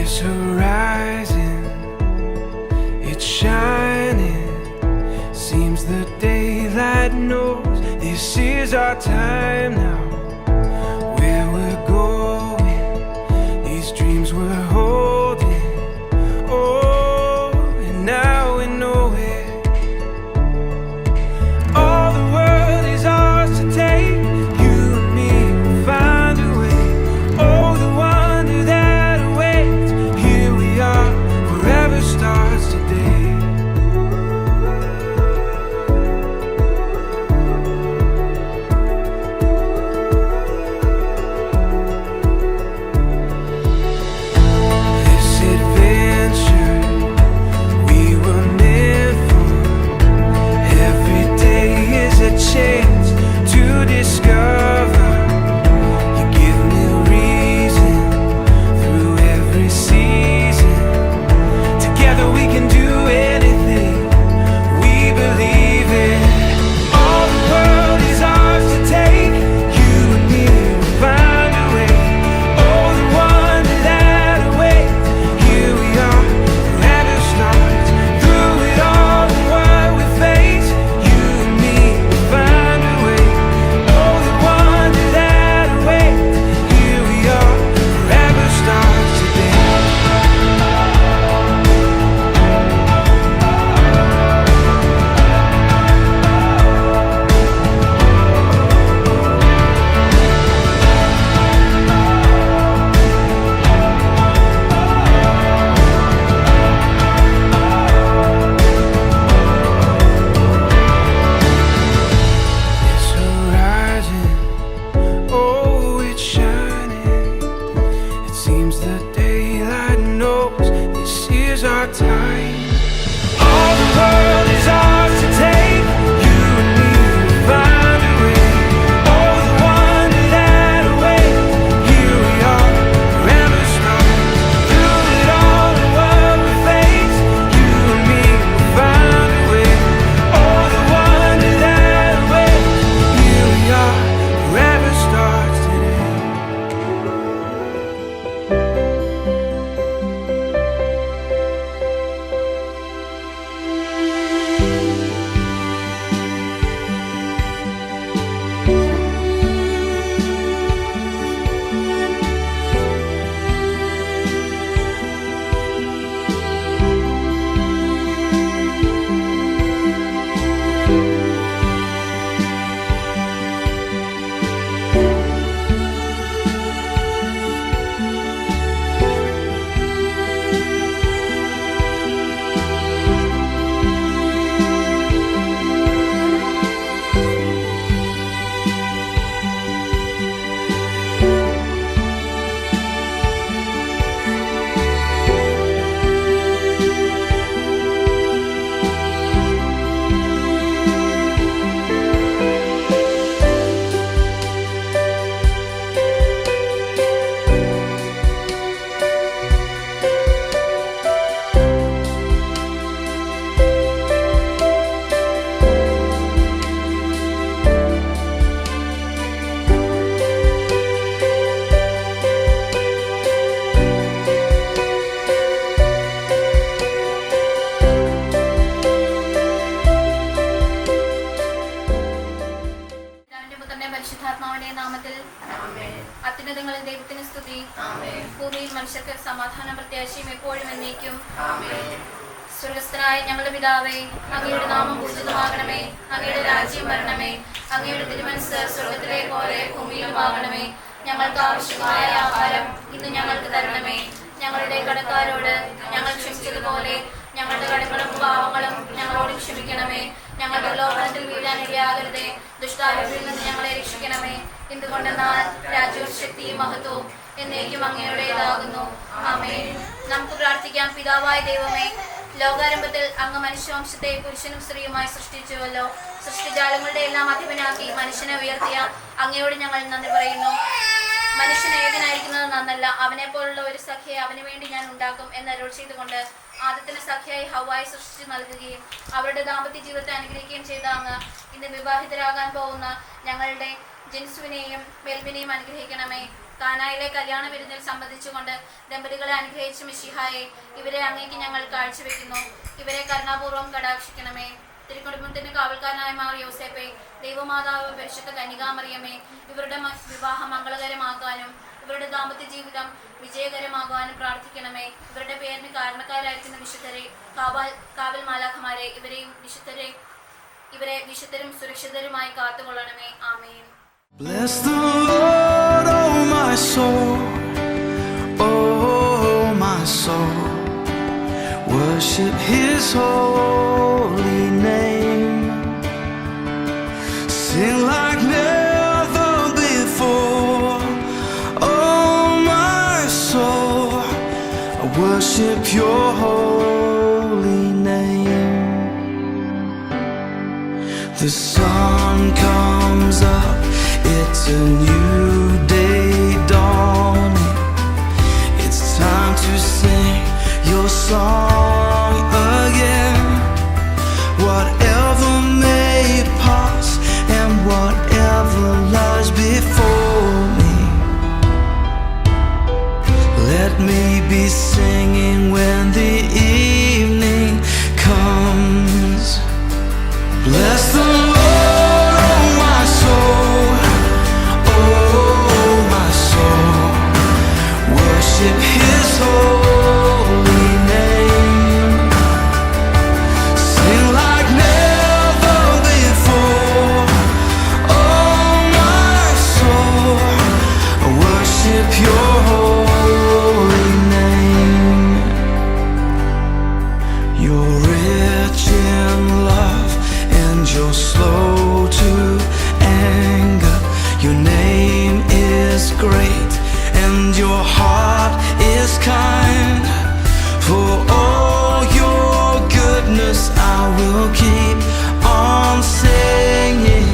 This horizon, it's shining. Seems the daylight knows this is our time now. Where we're going, these dreams we're holding. Oh, and now we know it. All the world is ours to take. You and me will find a way. Oh, the wonder that awaits. Here we are, forever starts today. This adventure we were meant for. Every day is a chance to discover. You give me reason through every season. Together we can do anything we believe in. All the world is ours to take. You and me will find a way. Oh, the wonder that awaits. Here we are, forever starts. Through it all and what we face, you and me will find a way. Oh, the wonder that awaits. Here we are, forever starts today. This horizon, oh, it's shining. It seems the daylight knows this is our time. All the world is ours to take. You and me will find a way. Oh, the wonder that awaits. Here we are, forever starts. Through it all and what we face, you and me will find a way. Oh, the wonder that awaits. Here we are, forever starts today. പിതാവിന്റെ പുത്രന്റെ പരിശുദ്ധാത്മാവിന്റെ നാമത്തിൽ അത്യുന്നതങ്ങളിൽ ദൈവത്തിന് സ്തുതി. ഭൂമിയിൽ മനുഷ്യർക്ക് സമാധാന പ്രത്യാശയും എപ്പോഴും എന്നേക്കും. സ്വർഗസ്ഥനായ ഞങ്ങളുടെ പിതാവേ, അങ്ങയുടെ നാമം പൂജിതമാകണമേ. അങ്ങയുടെ രാജ്യം വരണമേ. അങ്ങയുടെ തിരുമനസ്സ് സ്വർഗത്തിലെ പോലെ ഭൂമിയിലും ആകണമേ. ഞങ്ങൾക്ക് ആവശ്യമായ ആഹാരം ഇന്ന് ഞങ്ങൾക്ക് തരണമേ. ഞങ്ങളുടെ കടക്കാരോട് ഞങ്ങൾ ക്ഷമിച്ചതുപോലെ ഞങ്ങളുടെ കടങ്ങളും പാവങ്ങളും ഞങ്ങളോട് ക്ഷമിക്കണമേ. ഞങ്ങളുടെ ലോകത്തിൽ വീഴാനിടയാകരുതേ. ദുഷ്ടാരൂപിൽ നിന്ന് ഞങ്ങളെ രക്ഷിക്കണമേ. എന്തുകൊണ്ടെന്നാൽ രാജ്യവും ശക്തിയും മഹത്വവും എന്നേക്കും അങ്ങയുടേതാകുന്നു. ആമേൻ. നമുക്ക് പ്രാർത്ഥിക്കാം. പിതാവായ ദൈവമേ, ലോകാരംഭത്തിൽ അങ്ങ് മനുഷ്യവംശത്തെ പുരുഷനും സ്ത്രീയുമായി സൃഷ്ടിച്ചുവല്ലോ. സൃഷ്ടിജാലങ്ങളുടെ എല്ലാം അധിപനാക്കി മനുഷ്യനെ ഉയർത്തിയ അങ്ങയോട് ഞങ്ങൾ നന്ദി പറയുന്നു. മനുഷ്യൻ ഏകനായിരിക്കുന്നത് നന്നല്ല, അവനെ പോലുള്ള ഒരു സഖ്യയെ അവന് വേണ്ടി ഞാൻ ഉണ്ടാക്കും എന്ന് അരുൾ ചെയ്തുകൊണ്ട് ആദ്യത്തിന് സഖ്യയായി ഹവ്വായി സൃഷ്ടിച്ചു നൽകുകയും അവരുടെ ദാമ്പത്യ ജീവിതത്തെ അനുഗ്രഹിക്കുകയും ചെയ്ത അങ്ങ് ഇന്ന് വിവാഹിതരാകാൻ പോകുന്ന ഞങ്ങളുടെ ജെൻസുവിനെയും മെൽവിനെയും അനുഗ്രഹിക്കണമേ. കാനായിലെ കല്യാണ വിരുന്നിൽ സംബന്ധിച്ചുകൊണ്ട് ദമ്പതികളെ അനുഗ്രഹിച്ച മിശിഹായെ, ഇവരെ അങ്ങേക്ക് ഞങ്ങൾ കാഴ്ചവെക്കുന്നു. ഇവരെ കരുണാപൂർവ്വം കടാക്ഷിക്കണമേ. തിരുക്കുടുംബത്തിന് കാവൽക്കാരനായ മാർ യോസേപ്പെ, ദൈവമാതാവ് പരിശുദ്ധ കന്യകാമറിയമേ, ഇവരുടെ വിവാഹം മംഗളകരമാക്കാനും ഇവരുടെ ദാമ്പത്യ ജീവിതം വിജയകരമാകുവാനും പ്രാർത്ഥിക്കണമേ. ഇവരുടെ പേരിന് കാരണക്കാരായിരിക്കുന്ന വിശുദ്ധരെ, കാവൽ മാലാഖമാരെ, ഇവരെ വിശുദ്ധരും സുരക്ഷിതരുമായി കാത്തുകൊള്ളണമേ. ആമേൻ. Bless the Lord, oh my soul, oh my soul, worship His holy name, sing like never before, oh my soul, I worship Your holy name. The sun comes up, it's a new day dawning. It's time to sing Your song again. Whatever may pass and whatever lies before me, let me be singing when the evening comes. Bless the Lord, oh my soul, oh my soul, worship His holy name, sing like never before, oh my soul, worship Your holy name. You're rich in love and You're slow to anger. Your name is great and Your heart is kind. For all Your goodness I will keep on singing.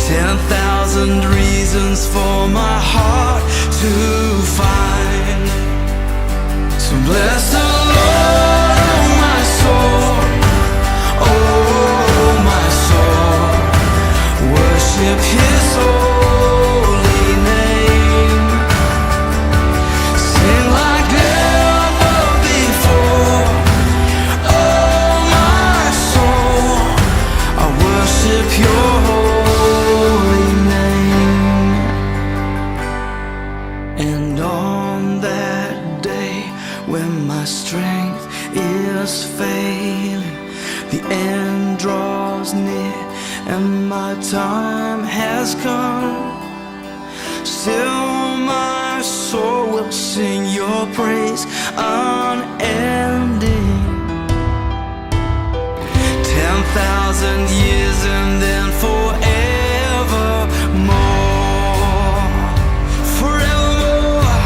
10,000 reasons for my heart to find. So bless the Lord, oh my soul, oh my soul, worship His holy name, sing like never before, oh my soul, I worship Your holy name. And on that day when my strength is failing, the end draws near and my time has come, still my soul will sing Your praise unending. 10,000 years and then forevermore, forevermore.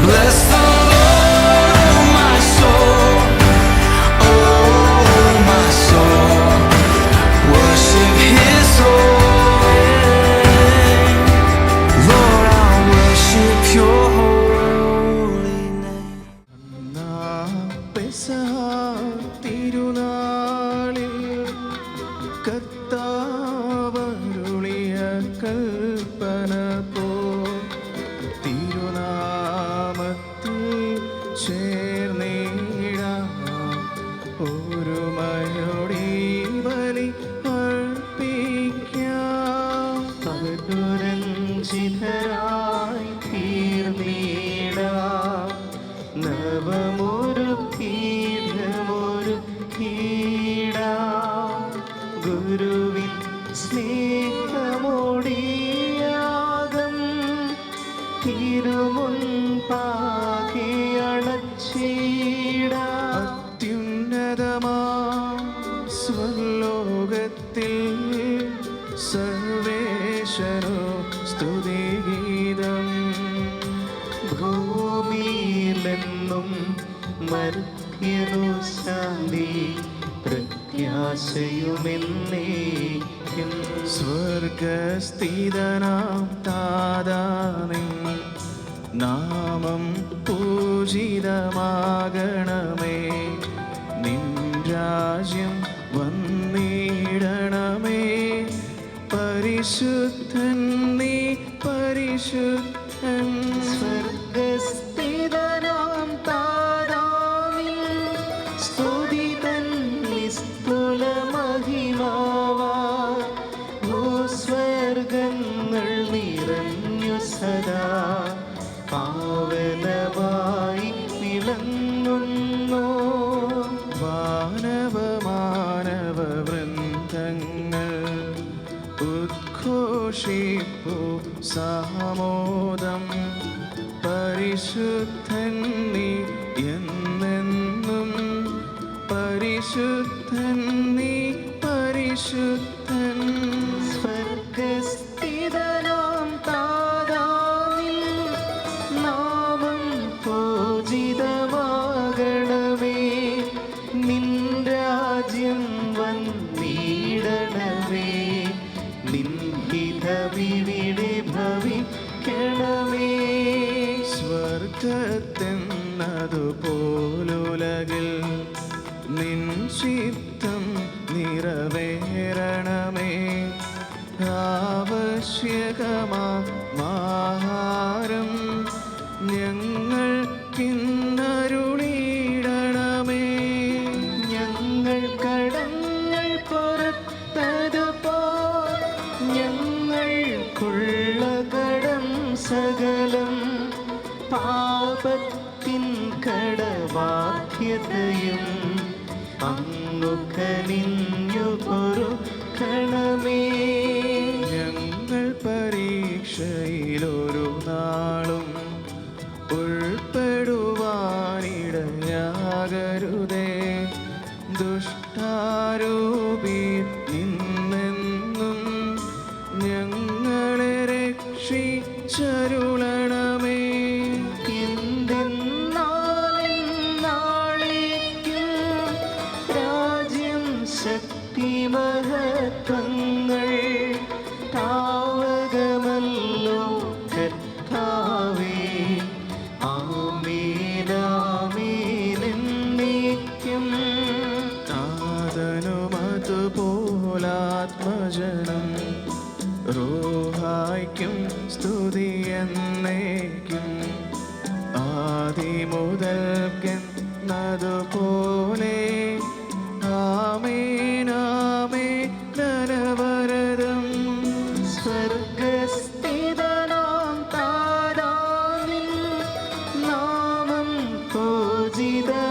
Bless the Lord, oh my soul, oh my soul, worship His holy name. Lord, I worship Your holy name. തിരുനാളിൽ കർത്താവരുളിയ കൽപ്പന പോ തിരുനാമത്തിൽ ചേർന്നിടാം ഒരുമയോടെ ബലി അർപ്പിക്കാം. പകരുരഞ്ജിതരായി തീർന്നിടാം നവമൊരു പീഠമൊരു കീടാം. ഗുരുവിൻ സ്നേഹമോടിയാകം തിരുമുൻപാകെ അണച്ചിടാം. അത്യുന്നതമാം സ്വർലോകത്തിൽ സർവേശ്വരോ സ്തുതിഗീതം. ഭൂമിയിലെന്നും മർത്യനു ശാന്തി പ്രത്യാശയുമെന്നേക്കും. സ്വർഗസ്ഥിതനാം താതാനിൻ നാമം പൂജിതമാകണമേ. നിൻ രാജ്യം വന്നിടണമേ. പരി പരിശുദ്ധൻ നീ പരിശുദ്ധൻ. സ്വർഗസ്ഥിതനാം താരാവിൽ സ്തുതി തൻ നിസ്തുല മഹിമാവാ. ഭൂസ്വർഗങ്ങൾ നിറഞ്ഞു സദാ പാവനമായി വിളങ്ങുന്നു. മാനവ വൃന്ദങ്ങൾ ഉദ്ഘോഷിപ്പു സാമോദം. പരിശുദ്ധൻ നീ എന്നെന്നും പരിശുദ്ധൻ നീ പരിശുദ്ധൻ. സ്വർഗസ്ഥിതനാം താരാവിൽ നാമം പൂജിതമാകണമേ. നിൻ രാജ്യം വന്നിടണമേ. നിൻ ഹിതമിവിടെ ഭവിക്കണമേ. സ്വർഗത്തെന്നതുപോലുലകിൽ നിൻ ചിത്തം നിറവേറണമേ. ആവശ്യകമാഹാരം ഞങ്ങൾക്കിന്നരുളിയിടണമേ. ഞങ്ങൾ കടങ്ങൾ പുറത്തതുപോൽ ഞങ്ങൾക്കുള്ള കടം സകലം. പാപത്തിൻ കടബാധ്യതയും അങ്ങു കനിഞ്ഞു പൊറുക്കണമേ. ഞങ്ങൾ പരീക്ഷയിലൊരു നാളും ഉൾപ്പെടുവാനിടയാകരുതേ. ദുഷ്ടാരൂപി നിന്നെന്നും ഞങ്ങളെ രക്ഷിച്ചരുളണമേ. നാളേക്കും രാജ്യം ശക്തി മഹത്വങ്ങൾ താവകമല്ലോ കർത്താവേ. ആമേനാമേനെന്നേക്കും. താതനുമതുപോലാത്മജനം റൂഹായ്ക്കും സ്തുതി എന്നേക്കും. ആദിമുതൽക്കെന്നതുപോലെ ആമേനാമേനവരതം. സ്വർഗസ്ഥിതനാം താരാവിൽ നാമം പൂജിതമാകണമേ.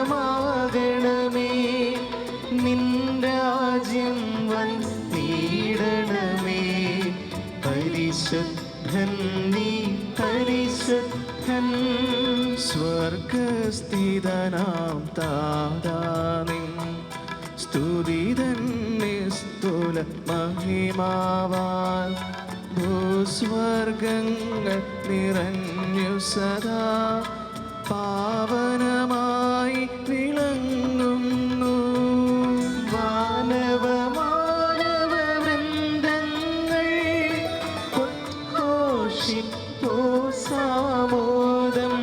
നിൻ രാജ്യം വന്നിടണമേ. പരിശുദ്ധൻ നീ പരിശുദ്ധൻ. സ്വർഗസ്ഥിതനാം താതാനിൻ സ്തുതിതൻ നിസ്തുല മഹിമാവാൽ. ഭൂസ്വർഗങ്ങൾ നിറഞ്ഞു സദാ പാവനമായി വിളങ്ങുന്നു. മാനവവൃന്ദങ്ങൾ ഉദ്ഘോഷിപ്പൂ സാമോദം.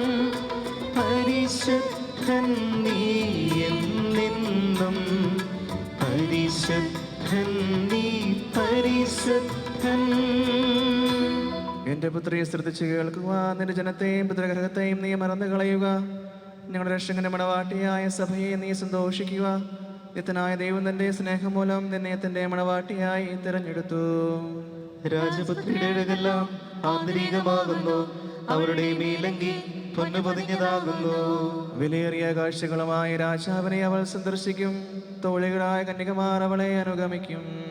പരിശുദ്ധൻ നീ എന്നെന്നും പരിശുദ്ധൻ നീ പരിശുദ്ധൻ. എന്റെ പുത്രിയെ ശ്രദ്ധിച്ച് കേൾക്കുക. നിന്റെ ജനത്തെയും പുത്രഗ്രഹത്തെയും നീ മറന്നു കളയുക. ഞങ്ങളുടെ രക്ഷകന്റെ മണവാട്ടിയായ സഭയെ നീ സന്തോഷിക്കുക. നിത്യനായ ദൈവം തന്റെ സ്നേഹം മൂലം നിന്നെ തന്റെ മണവാട്ടിയായി തിരഞ്ഞെടുത്തു. രാജപുത്രിയുടെ ഇടകെല്ലാം ആന്തരികമാകുന്നു. അവരുടെ മേലങ്കി പൊന്നു പൊതിഞ്ഞതാകുന്നു. വിലയേറിയ കാഴ്ചകളുമായി രാജാവിനെ അവൾ സന്ദർശിക്കും. തോഴികളായ കന്യകമാർ അവളെ അനുഗമിക്കും.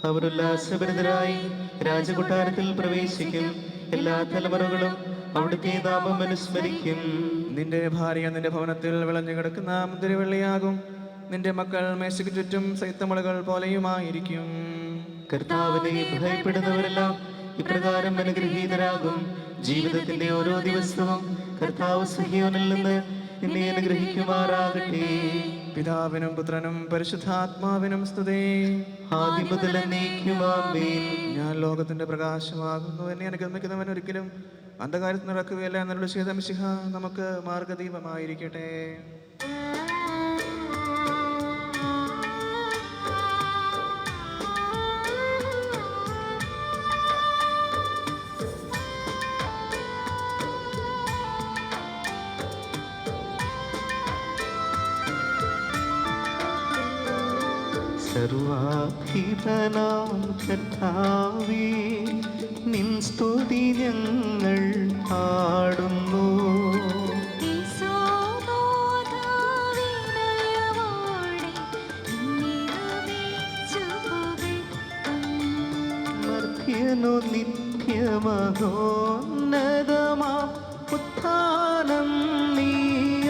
അവർ ഉല്ലാസഭരിതരായി രാജകൊട്ടാരത്തിൽ പ്രവേശിക്കും. എല്ലാ തലമുറകളും അവിടുത്തെ നാമം അനുസ്മരിക്കും. നിന്റെ ഭാര്യ നിന്റെ ഭവനത്തിൽ വിളഞ്ഞു കിടക്കുന്ന മുന്തിരിവള്ളിയാകും. നിന്റെ മക്കൾ മേശയ്ക്ക് ചുറ്റും സൈത്തമുളകൾ പോലെയുമായിരിക്കും. കർത്താവിനെ ഭയപ്പെടുന്നവരെല്ലാം ഇപ്രകാരം അനുഗ്രഹീതരാകും. ജീവിതത്തിന്റെ ഓരോ ദിവസവും കർത്താവ് സിഹിയോനിൽ നിന്ന് എന്നെ അനുഗ്രഹിക്കുമാറാകട്ടെ. പിതാവിനും പുത്രനും പരിശുദ്ധാത്മാവിനും സ്തുതി. ആദ്യം മുതൽ എന്നേക്കും ആമേൻ. ഞാൻ ലോകത്തിന്റെ പ്രകാശമാകുന്നു. എന്നെ അനുഗമിക്കുന്നവൻ ഒരിക്കലും അന്ധകാരത്തിൽ നടക്കുകയില്ല എന്നുള്ള ശീതംശിഹ നമുക്ക് മാർഗദീപമായിരിക്കട്ടെ. സർവാധിപനാം കർത്താവേ, നിൻ സ്തുതി ഞങ്ങൾ പാടുന്നു. മർത്യനു നിത്യമഹോന്നതമാ ഉത്ഥാനം നീ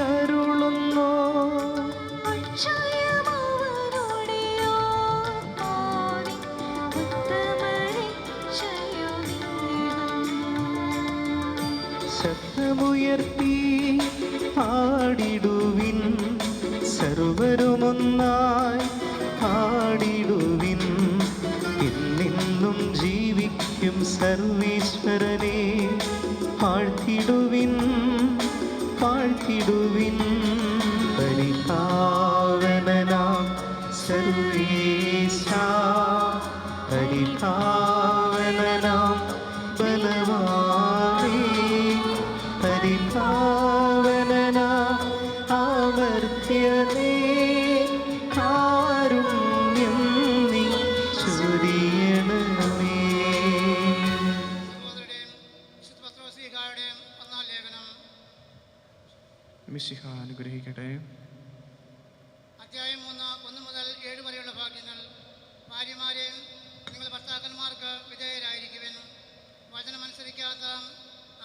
അരുളുന്നു. ശബ്ദമുയർത്തി പാടിടുവിൻ, സർവരുമൊന്നായി പാടിടുവിൻ. എന്നെന്നും ജീവിക്കും സർവീശ്വരനെ പാഴ്ത്തിടുവിൻ, പാഴ്ത്തിടുവിൻ. പരിപാവനനാം സർവേശ, പരിപാവനനാം ബലവാനേ, പരിപാവനനാം അമർത്യനേ, കാരുണ്യം നീ ചൊരിയണമേ. മിശിഹ അനുഗ്രഹിക്കട്ടെ. അധ്യായം 3, 1 മുതൽ 7 വരെയുള്ള ഭാഗ്യങ്ങൾ. ഭാര്യമാരെ, നിങ്ങൾ ഭർത്താക്കന്മാർക്ക് വിധേയരായിരിക്കുവിൻ. വചനമനുസരിക്കാത്ത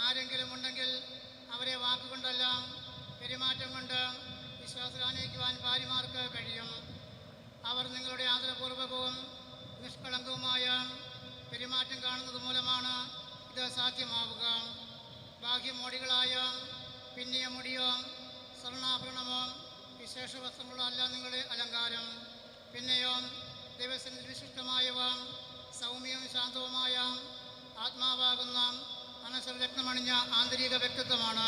ആരെങ്കിലും ഉണ്ടെങ്കിൽ അവരെ വാക്കുകൊണ്ടല്ല പെരുമാറ്റം കൊണ്ട് വിശ്വാസകാണിക്കുവാൻ ഭാര്യമാർക്ക് കഴിയും. അവർ നിങ്ങളുടെ ആദരപൂർവകവും നിഷ്കളങ്കവുമായ പെരുമാറ്റം കാണുന്നത് മൂലമാണ് ഇത് സാധ്യമാവുക. ബാഹ്യമോടികളായ പിന്നിയ മുടിയോ സ്വർണ്ണാഭരണമോ വിശേഷ വസ്ത്രങ്ങളോ അല്ല നിങ്ങളുടെ അലങ്കാരം. പിന്നെയോ ദൈവസന്നിധി വിശിഷ്ടമായവ സൗമ്യവും ശാന്തവുമായ ആത്മാവാകുന്ന മനസ്സരത്നമണിഞ്ഞ ആന്തരിക വ്യക്തിത്വമാണ്.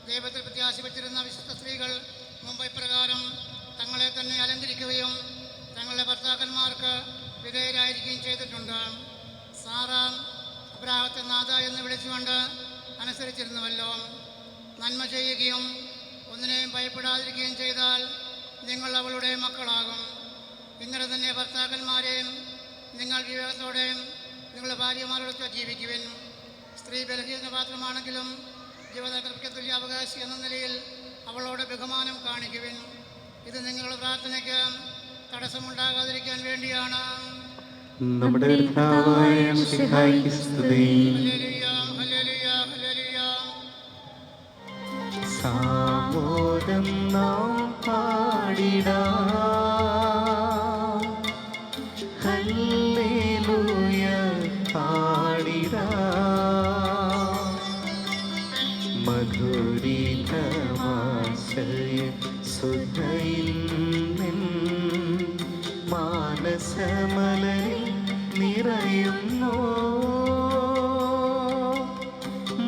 ദൈവത്തിൽ പ്രത്യാശ വച്ചിരുന്ന വിശുദ്ധ സ്ത്രീകൾ മുമ്പ് ഇപ്രകാരം തങ്ങളെ തന്നെ അലങ്കരിക്കുകയും തങ്ങളുടെ ഭർത്താക്കന്മാർക്ക് വിധേയരായിരിക്കുകയും ചെയ്തിട്ടുണ്ട്. സാറ അബ്രാഹത്തെ നാഥ എന്ന് വിളിച്ചുകൊണ്ട് അനുസരിച്ചിരുന്നുവല്ലോ. നന്മ ചെയ്യുകയും ഒന്നിനെയും ഭയപ്പെടാതിരിക്കുകയും ചെയ്താൽ നിങ്ങൾ അവളുടെ മക്കളാകും. ഇങ്ങനെ തന്നെ ഭർത്താക്കന്മാരെയും നിങ്ങൾ വിവേകത്തോടെ നിങ്ങളുടെ ഭാര്യമാരോടൊത്ത് ജീവിക്കുവിൻ. സ്ത്രീ ബലഹീന പാത്രമാണെങ്കിലും ജീവിതകൃത്യക്ക് തുല്യ അവകാശി എന്ന നിലയിൽ അവളോട് ബഹുമാനം കാണിക്കുവിൻ. ഇത് നിങ്ങളുടെ പ്രാർത്ഥനയ്ക്ക് തടസ്സമുണ്ടാകാതിരിക്കാൻ വേണ്ടിയാണ്. നമ്മുടെ കർത്താവായ മിശിഹായ്ക്ക് സ്തുതി. ഹല്ലേലൂയ, ഹല്ലേലൂയ, ഹല്ലേലൂയ. സാമോദം നാം പാടിടാം, ഹല്ലേലൂയ പാടിടാം. മധുരിതമാശയ സുധയിൽ നിൻ മാനസമലരിൽ നിറയുന്നു,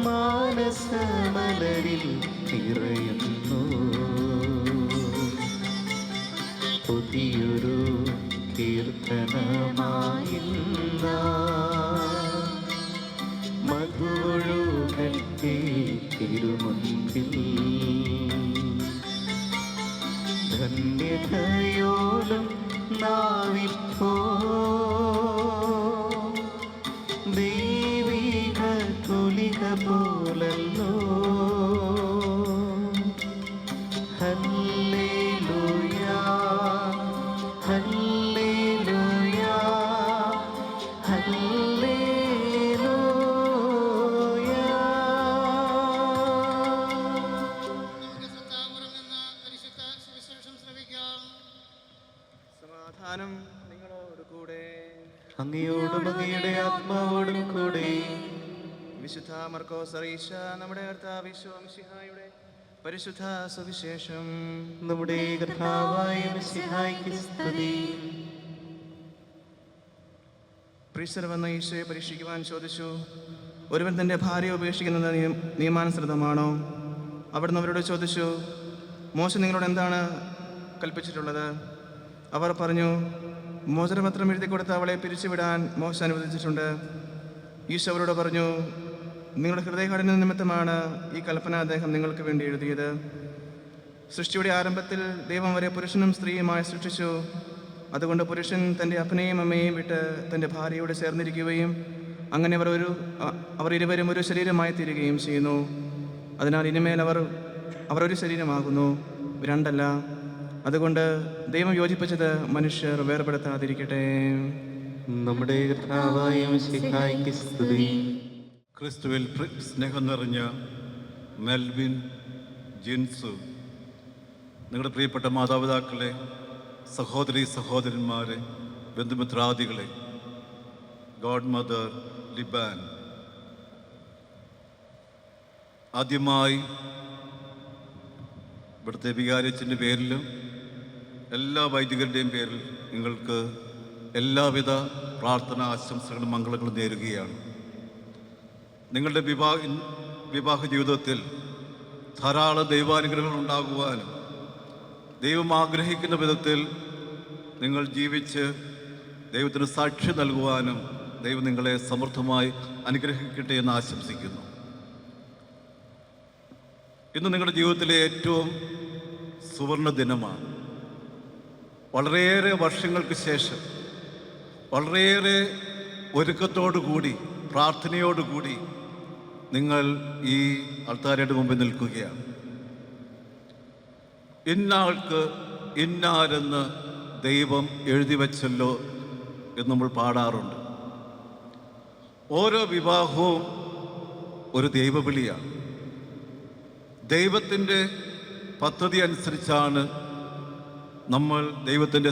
മാനസമലരിൽ നിറയുന്നു. പുതിയൊരു കീർത്തനമായി മധുവൊഴുകട്ടെ തിരുമുൻപിൽ. ധന്യതയോലും നാവിപ്പോ ദൈവിക തുലിക പോലല്ലോ. ഹല്ലേലൂയ, ഹല്ലേലൂയ, ഹല്ലേലൂയ. നമുക്ക് സത്താപുരം നിന്ന് പരിശുദ്ധ സുവിശേഷം ശ്രവിക്കാം. സമാധാനം നിങ്ങളോട് കൂടെ. അങ്ങയോടും അങ്ങയുടെ ആത്മാവോടും കൂടെ. വിശുദ്ധ മർക്കോസ് അറിയിച്ച നമ്മുടെ കർത്താവ് മിശിഹായുടെ പരിശുദ്ധ സുവിശേഷം. നമ്മുടെ കർത്താവായ മിശിഹായ്ക്ക് സ്തുതി. പ്രീശർ വന്ന ഈശോയെ പരീക്ഷിക്കുവാൻ ചോദിച്ചു, ഒരുവൻ തൻ്റെ ഭാര്യയെ ഉപേക്ഷിക്കുന്നത് നിയമാനുസൃതമാണോ? അവിടുന്ന് അവരോട് ചോദിച്ചു, മോശ നിങ്ങളോട് എന്താണ് കൽപ്പിച്ചിട്ടുള്ളത്? അവർ പറഞ്ഞു, മോചനപത്രം എഴുതി കൊടുത്ത് അവളെ പിരിച്ചുവിടാൻ മോശ അനുവദിച്ചിട്ടുണ്ട്. ഈശോ അവരോട് പറഞ്ഞു, നിങ്ങളുടെ ഹൃദയഘടന നിമിത്തമാണ് ഈ കൽപ്പന അദ്ദേഹം നിങ്ങൾക്ക് വേണ്ടി എഴുതിയത്. സൃഷ്ടിയുടെ ആരംഭത്തിൽ ദൈവം അവരെ പുരുഷനും സ്ത്രീയുമായി സൃഷ്ടിച്ചു. അതുകൊണ്ട് പുരുഷൻ തൻ്റെ അപ്പനെയും അമ്മയെയും വിട്ട് തൻ്റെ ഭാര്യയോട് ചേർന്നിരിക്കുകയും അങ്ങനെ അവർ ഇരുവരും ഒരു ശരീരമായി തീരുകയും ചെയ്യുന്നു. അതിനാൽ ഇനിമേൽ അവർ ഒരു ശരീരമാകുന്നു, രണ്ടല്ല. അതുകൊണ്ട് ദൈവം യോജിപ്പിച്ചത് മനുഷ്യർ വേർപെടുത്താതിരിക്കട്ടെ. നമ്മുടെ കർത്താവായ മിശിഹായ്ക്ക് സ്തുതി. ക്രിസ്തുവിൽ സ്നേഹം നിറഞ്ഞ മെൽവിൻ, ജിൻസു, നിങ്ങളുടെ പ്രിയപ്പെട്ട മാതാപിതാക്കളെ, സഹോദരി സഹോദരന്മാരെ, ബന്ധുമിത്രാദികളെ, ഗോഡ് മദർ ലിബാൻ, ആദ്യമായി ഇവിടുത്തെ വികാരിയച്ഛൻ്റെ പേരിലും എല്ലാ വൈദികരുടെയും പേരിൽ നിങ്ങൾക്ക് എല്ലാവിധ പ്രാർത്ഥന ആശംസകളും മംഗളങ്ങളും നേരുകയാണ്. നിങ്ങളുടെ വിവാഹ ജീവിതത്തിൽ ധാരാളം ദൈവാനുഗ്രഹങ്ങൾ ഉണ്ടാകുവാനും ദൈവം ആഗ്രഹിക്കുന്ന വിധത്തിൽ നിങ്ങൾ ജീവിച്ച് ദൈവത്തിന് സാക്ഷി നൽകുവാനും ദൈവം നിങ്ങളെ സമൃദ്ധമായി അനുഗ്രഹിക്കട്ടെ എന്ന് ആശംസിക്കുന്നു. ഇന്ന് നിങ്ങളുടെ ജീവിതത്തിലെ ഏറ്റവും സുവർണ ദിനമാണ്. വളരെയേറെ വർഷങ്ങൾക്ക് ശേഷം വളരെയേറെ ഒരുക്കത്തോടുകൂടി പ്രാർത്ഥനയോടുകൂടി നിങ്ങൾ ഈ അൾത്താരയുടെ മുമ്പിൽ നിൽക്കുകയാണ്. ഇന്നാൾക്ക് ഇന്നാരെന്ന് ദൈവം എഴുതി വച്ചല്ലോ എന്ന് നമ്മൾ പാടാറുണ്ട്. ഓരോ വിവാഹവും ഒരു ദൈവവിളിയാണ്. ദൈവത്തിൻ്റെ പദ്ധതി അനുസരിച്ചാണ് നമ്മൾ ദൈവത്തിൻ്റെ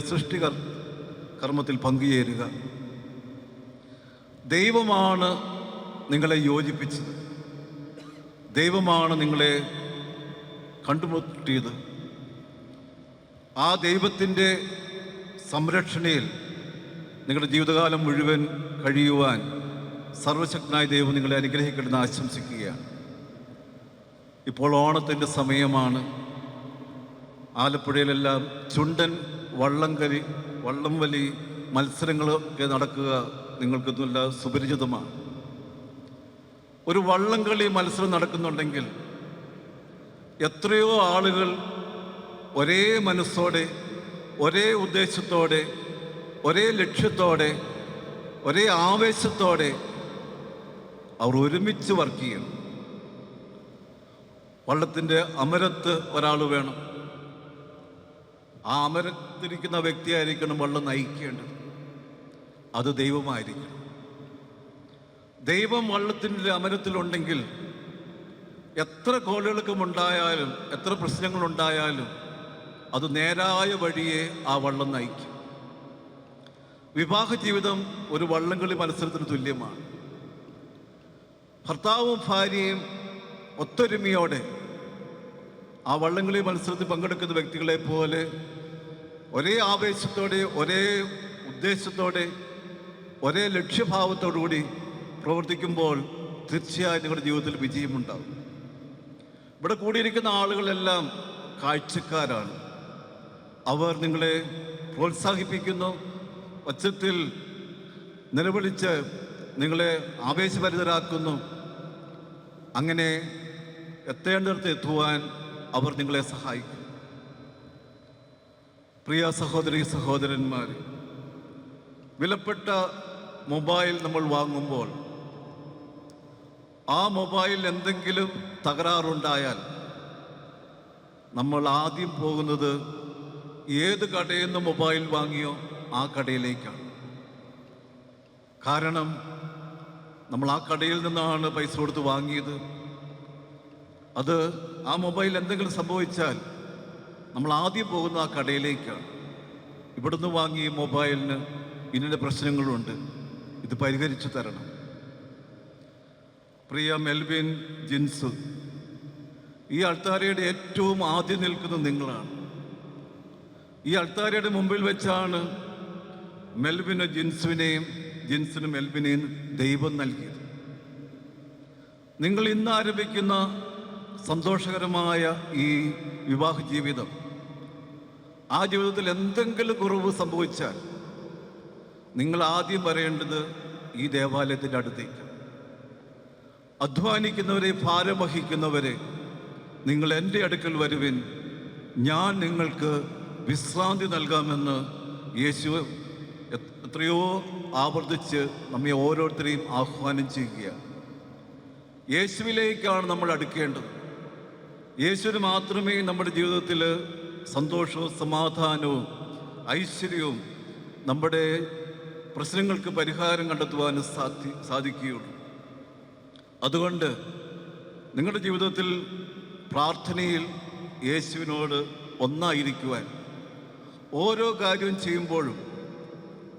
കർമ്മത്തിൽ പങ്കുചേരുക. ദൈവമാണ് നിങ്ങളെ യോജിപ്പിച്ചത്, ദൈവമാണ് നിങ്ങളെ കണ്ടുമുട്ടിയത്. ആ ദൈവത്തിൻ്റെ സംരക്ഷണയിൽ നിങ്ങളുടെ ജീവിതകാലം മുഴുവൻ കഴിയുവാൻ സർവശക്തനായ ദൈവം നിങ്ങളെ അനുഗ്രഹിക്കണമെന്ന് ആശംസിക്കുകയാണ്. ഇപ്പോൾ ഓണത്തിൻ്റെ സമയമാണ്. ആലപ്പുഴയിലെല്ലാം ചുണ്ടൻ വള്ളം വലി മത്സരങ്ങളൊക്കെ നടക്കുക നിങ്ങൾക്ക് നല്ല സുപരിചിതമാണ്. ഒരു വള്ളംകളി മത്സരം നടക്കുന്നുണ്ടെങ്കിൽ എത്രയോ ആളുകൾ ഒരേ മനസ്സോടെ, ഒരേ ഉദ്ദേശത്തോടെ, ഒരേ ലക്ഷ്യത്തോടെ, ഒരേ ആവേശത്തോടെ അവർ ഒരുമിച്ച് വർക്ക് ചെയ്യണം. വള്ളത്തിൻ്റെ അമരത്ത് ഒരാൾ വേണം. ആ അമരത്തിരിക്കുന്ന വ്യക്തിയായിരിക്കണം വള്ളം നയിക്കേണ്ടത്. അത് ദൈവമായിരിക്കണം. ദൈവം വള്ളത്തിൻ്റെ അമരത്തിലുണ്ടെങ്കിൽ എത്ര കോളിളക്കമുണ്ടായാലും എത്ര പ്രശ്നങ്ങളുണ്ടായാലും അത് നേരായ വഴിയെ ആ വള്ളം നയിക്കും. വിവാഹ ജീവിതം ഒരു വള്ളംകളി മത്സരത്തിന് തുല്യമാണ്. ഭർത്താവും ഭാര്യയും ഒത്തൊരുമയോടെ ആ വള്ളംകളി മത്സരത്തിൽ പങ്കെടുക്കുന്ന വ്യക്തികളെ പോലെ ഒരേ ആവേശത്തോടെ, ഒരേ ഉദ്ദേശത്തോടെ, ഒരേ ലക്ഷ്യഭാവത്തോടു കൂടി പ്രവർത്തിക്കുമ്പോൾ തീർച്ചയായും നിങ്ങളുടെ ജീവിതത്തിൽ വിജയമുണ്ടാകും. ഇവിടെ കൂടിയിരിക്കുന്ന ആളുകളെല്ലാം കാഴ്ചക്കാരാണ്. അവർ നിങ്ങളെ പ്രോത്സാഹിപ്പിക്കുന്നു, ഒച്ചത്തിൽ നിലവിളിച്ച് നിങ്ങളെ ആവേശഭരിതരാക്കുന്നു. അങ്ങനെ എത്തേണ്ടിടത്ത് എത്തുവാൻ അവർ നിങ്ങളെ സഹായിക്കും. പ്രിയ സഹോദരി സഹോദരന്മാർ, വിലപ്പെട്ട മൊബൈൽ നമ്മൾ വാങ്ങുമ്പോൾ ആ മൊബൈലിൽ എന്തെങ്കിലും തകരാറുണ്ടായാൽ നമ്മൾ ആദ്യം പോകുന്നത് ഏത് കടയിൽ നിന്ന് മൊബൈൽ വാങ്ങിയോ ആ കടയിലേക്കാണ്. കാരണം നമ്മൾ ആ കടയിൽ നിന്നാണ് പൈസ കൊടുത്ത് വാങ്ങിയത്. അത് ആ മൊബൈൽ എന്തെങ്കിലും സംഭവിച്ചാൽ നമ്മൾ ആദ്യം പോകുന്ന ആ കടയിലേക്കാണ്. ഇവിടുന്ന് വാങ്ങിയ മൊബൈലിന് ഇന്ന പ്രശ്നങ്ങളുണ്ട്, ഇത് പരിഹരിച്ചു തരണം. പ്രിയ മെൽവിൻ, ജിൻസു, ഈ അൾത്താരയുടെ ഏറ്റവും ആദ്യം നിൽക്കുന്നത് നിങ്ങളാണ്. ഈ അൾത്താരയുടെ മുമ്പിൽ വെച്ചാണ് മെൽവിന് ജിൻസുവിനെയും ജിൻസിന് മെൽവിനെയും ദൈവം നൽകിയത്. നിങ്ങൾ ഇന്ന് ആരംഭിക്കുന്ന സന്തോഷകരമായ ഈ വിവാഹ ജീവിതം, ആ ജീവിതത്തിൽ എന്തെങ്കിലും കുറവ് സംഭവിച്ചാൽ നിങ്ങൾ ആദ്യം വരേണ്ടത് ഈ ദേവാലയത്തിൻ്റെ അടുത്തേക്ക്. അധ്വാനിക്കുന്നവരെ, ഭാരം വഹിക്കുന്നവരെ, നിങ്ങൾ എൻ്റെ അടുക്കൽ വരുവിൻ, ഞാൻ നിങ്ങൾക്ക് വിശ്രാന്തി നൽകാമെന്ന് യേശു എത്രയോ ആവർത്തിച്ച് നമ്മെ ഓരോരുത്തരെയും ആഹ്വാനം ചെയ്യുകയാണ്. യേശുവിലേക്കാണ് നമ്മൾ അടുക്കേണ്ടത്. യേശുവിന് മാത്രമേ നമ്മുടെ ജീവിതത്തിൽ സന്തോഷവും സമാധാനവും ഐശ്വര്യവും നമ്മുടെ പ്രശ്നങ്ങൾക്ക് പരിഹാരം കണ്ടെത്തുവാനും സാധിക്കുകയുള്ളൂ. അതുകൊണ്ട് നിങ്ങളുടെ ജീവിതത്തിൽ പ്രാർത്ഥനയിൽ യേശുവിനോട് ഒന്നായിരിക്കുവാൻ ഓരോ കാര്യവും ചെയ്യുമ്പോഴും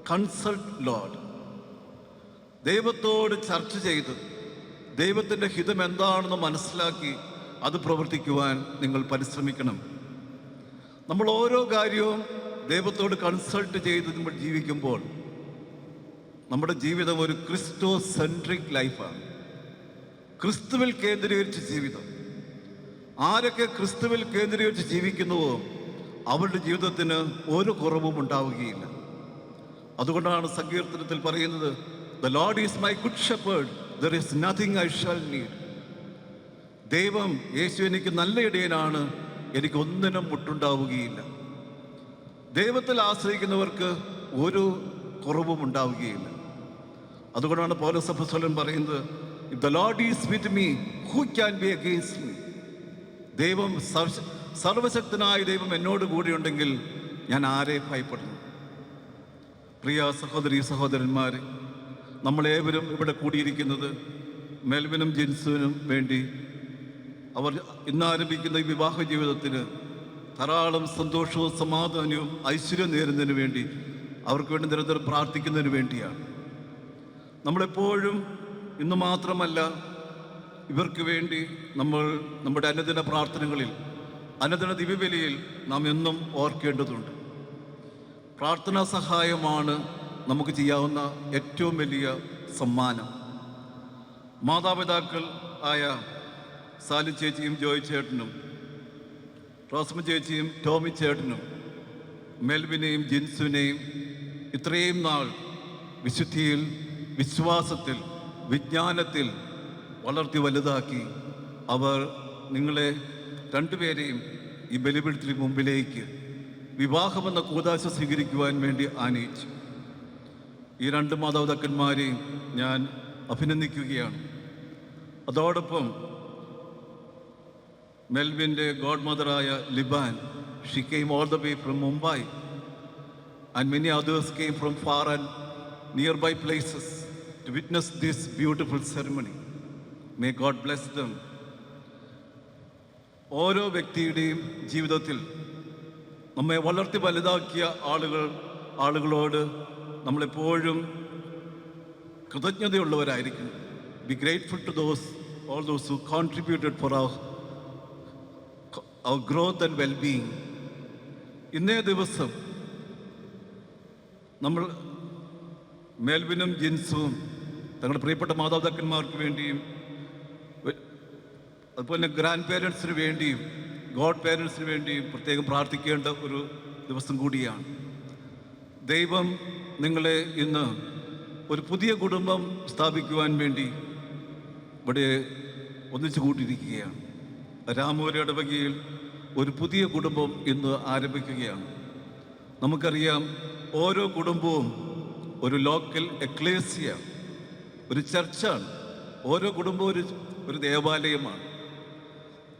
കൺസൾട്ട് ലോർഡ്, ദൈവത്തോട് ചർച്ച ചെയ്ത് ദൈവത്തിൻ്റെ ഹിതം എന്താണെന്ന് മനസ്സിലാക്കി അത് പ്രവർത്തിക്കുവാൻ നിങ്ങൾ പരിശ്രമിക്കണം. നമ്മൾ ഓരോ കാര്യവും ദൈവത്തോട് കൺസൾട്ട് ചെയ്ത് നമ്മൾ ജീവിക്കുമ്പോൾ നമ്മുടെ ജീവിതം ഒരു ക്രിസ്റ്റോ സെൻട്രിക് ലൈഫാണ്. ക്രിസ്തുവിൽ കേന്ദ്രീകരിച്ച് ജീവിതം. ആരൊക്കെ ക്രിസ്തുവിൽ കേന്ദ്രീകരിച്ച് ജീവിക്കുന്നുവോ അവരുടെ ജീവിതത്തിന് ഒരു കുറവും ഉണ്ടാവുകയില്ല. അതുകൊണ്ടാണ് സങ്കീർത്തനത്തിൽ പറയുന്നത്, The Lord is my good shepherd, there is nothing I shall need. ദൈവം, യേശു എനിക്ക് നല്ല ഇടയനാണ്, എനിക്ക് ഒന്നിനും മുട്ടുണ്ടാവുകയില്ല. ദൈവത്തിൽ ആശ്രയിക്കുന്നവർക്ക് ഒരു കുറവും ഉണ്ടാവുകയില്ല. അതുകൊണ്ടാണ് പൗലോസ് അപ്പോസ്തലൻ പറയുന്നത്, If the Lord is with me, who can be against me? ദൈവം, സർവശക്തനായ ദൈവം എന്നോട് കൂടിയുണ്ടെങ്കിൽ ഞാൻ ആരെ ഭയപ്പെടുന്നു? പ്രിയ സഹോദരി സഹോദരന്മാരെ, നമ്മളേവരും ഇവിടെ കൂടിയിരിക്കുന്നത് മെൽവിനും ജിൻസുവിനും വേണ്ടി അവർ ഇന്നാരംഭിക്കുന്ന ഈ വിവാഹ ജീവിതത്തിന് ധാരാളം സന്തോഷവും സമാധാനവും ഐശ്വര്യം നേരുന്നതിന് വേണ്ടി, അവർക്ക് വേണ്ടി നിരന്തരം പ്രാർത്ഥിക്കുന്നതിന് വേണ്ടിയാണ്. നമ്മളെപ്പോഴും ഇന്ന് മാത്രമല്ല, ഇവർക്ക് വേണ്ടി നമ്മൾ നമ്മുടെ അനുദിന പ്രാർത്ഥനകളിൽ, അനുദിന ദിവ്യബലിയിൽ നാം എന്നും ഓർക്കേണ്ടതുണ്ട്. പ്രാർത്ഥനാ സഹായമാണ് നമുക്ക് ചെയ്യാവുന്ന ഏറ്റവും വലിയ സമ്മാനം. മാതാപിതാക്കൾ ആയ സാലി ചേച്ചിയും ജോയ് ചേട്ടനും, റോസ്മ ചേച്ചിയും ടോമി ചേട്ടനും, മെൽവിനെയും ജിൻസുവിനെയും ഇത്രയും നാൾ വിശുദ്ധിയിൽ, വിശ്വാസത്തിൽ, വിജ്ഞാനത്തിൽ വളർത്തി വലുതാക്കി അവർ നിങ്ങളെ രണ്ടുപേരെയും ഈ ബലിപീഠത്തിന് മുമ്പിലേക്ക് വിവാഹമെന്ന കൂദാശ സ്വീകരിക്കുവാൻ വേണ്ടി ആനയിച്ചു. ഈ രണ്ട് മാതാപിതാക്കന്മാരെയും ഞാൻ അഭിനന്ദിക്കുകയാണ്. അതോടൊപ്പം മെൽവിൻ്റെ ഗോഡ് മദറായ Liban, she came all the way from Mumbai and many others came from far and nearby places to witness this beautiful ceremony. May God bless them. ഓരോ വ്യക്തിയുടെയും ജീവിതത്തിൽ നമ്മെ വളർത്തി വലുതാക്കിയ ആളുകളോട് നമ്മളെപ്പോഴും കൃതജ്ഞതയുള്ളവരായിരിക്കണം. Be grateful to all those who contributed for our growth and well-being. ഇന്നേ ദിവസം നമ്മൾ മെൽവിനും ജിൻസും തങ്ങളുടെ പ്രിയപ്പെട്ട മാതാപിതാക്കന്മാർക്ക് വേണ്ടിയും, അതുപോലെ തന്നെ ഗ്രാൻഡ് പേരൻസിന് വേണ്ടിയും, ഗോഡ് പേരൻസിന് വേണ്ടിയും പ്രത്യേകം പ്രാർത്ഥിക്കേണ്ട ഒരു ദിവസം കൂടിയാണ്. ദൈവം നിങ്ങളെ ഇന്ന് ഒരു പുതിയ കുടുംബം സ്ഥാപിക്കുവാൻ വേണ്ടി ഇവിടെ ഒന്നിച്ചു കൂട്ടിയിരിക്കുകയാണ്. രാമൂര് ഇടവകയിൽ ഒരു പുതിയ കുടുംബം ഇന്ന് ആരംഭിക്കുകയാണ്. നമുക്കറിയാം, ഓരോ കുടുംബവും ഒരു ലോക്കൽ എക്ലേസിയ, ഒരു ചർച്ചാണ്. ഓരോ കുടുംബവും ഒരു ദേവാലയമാണ്.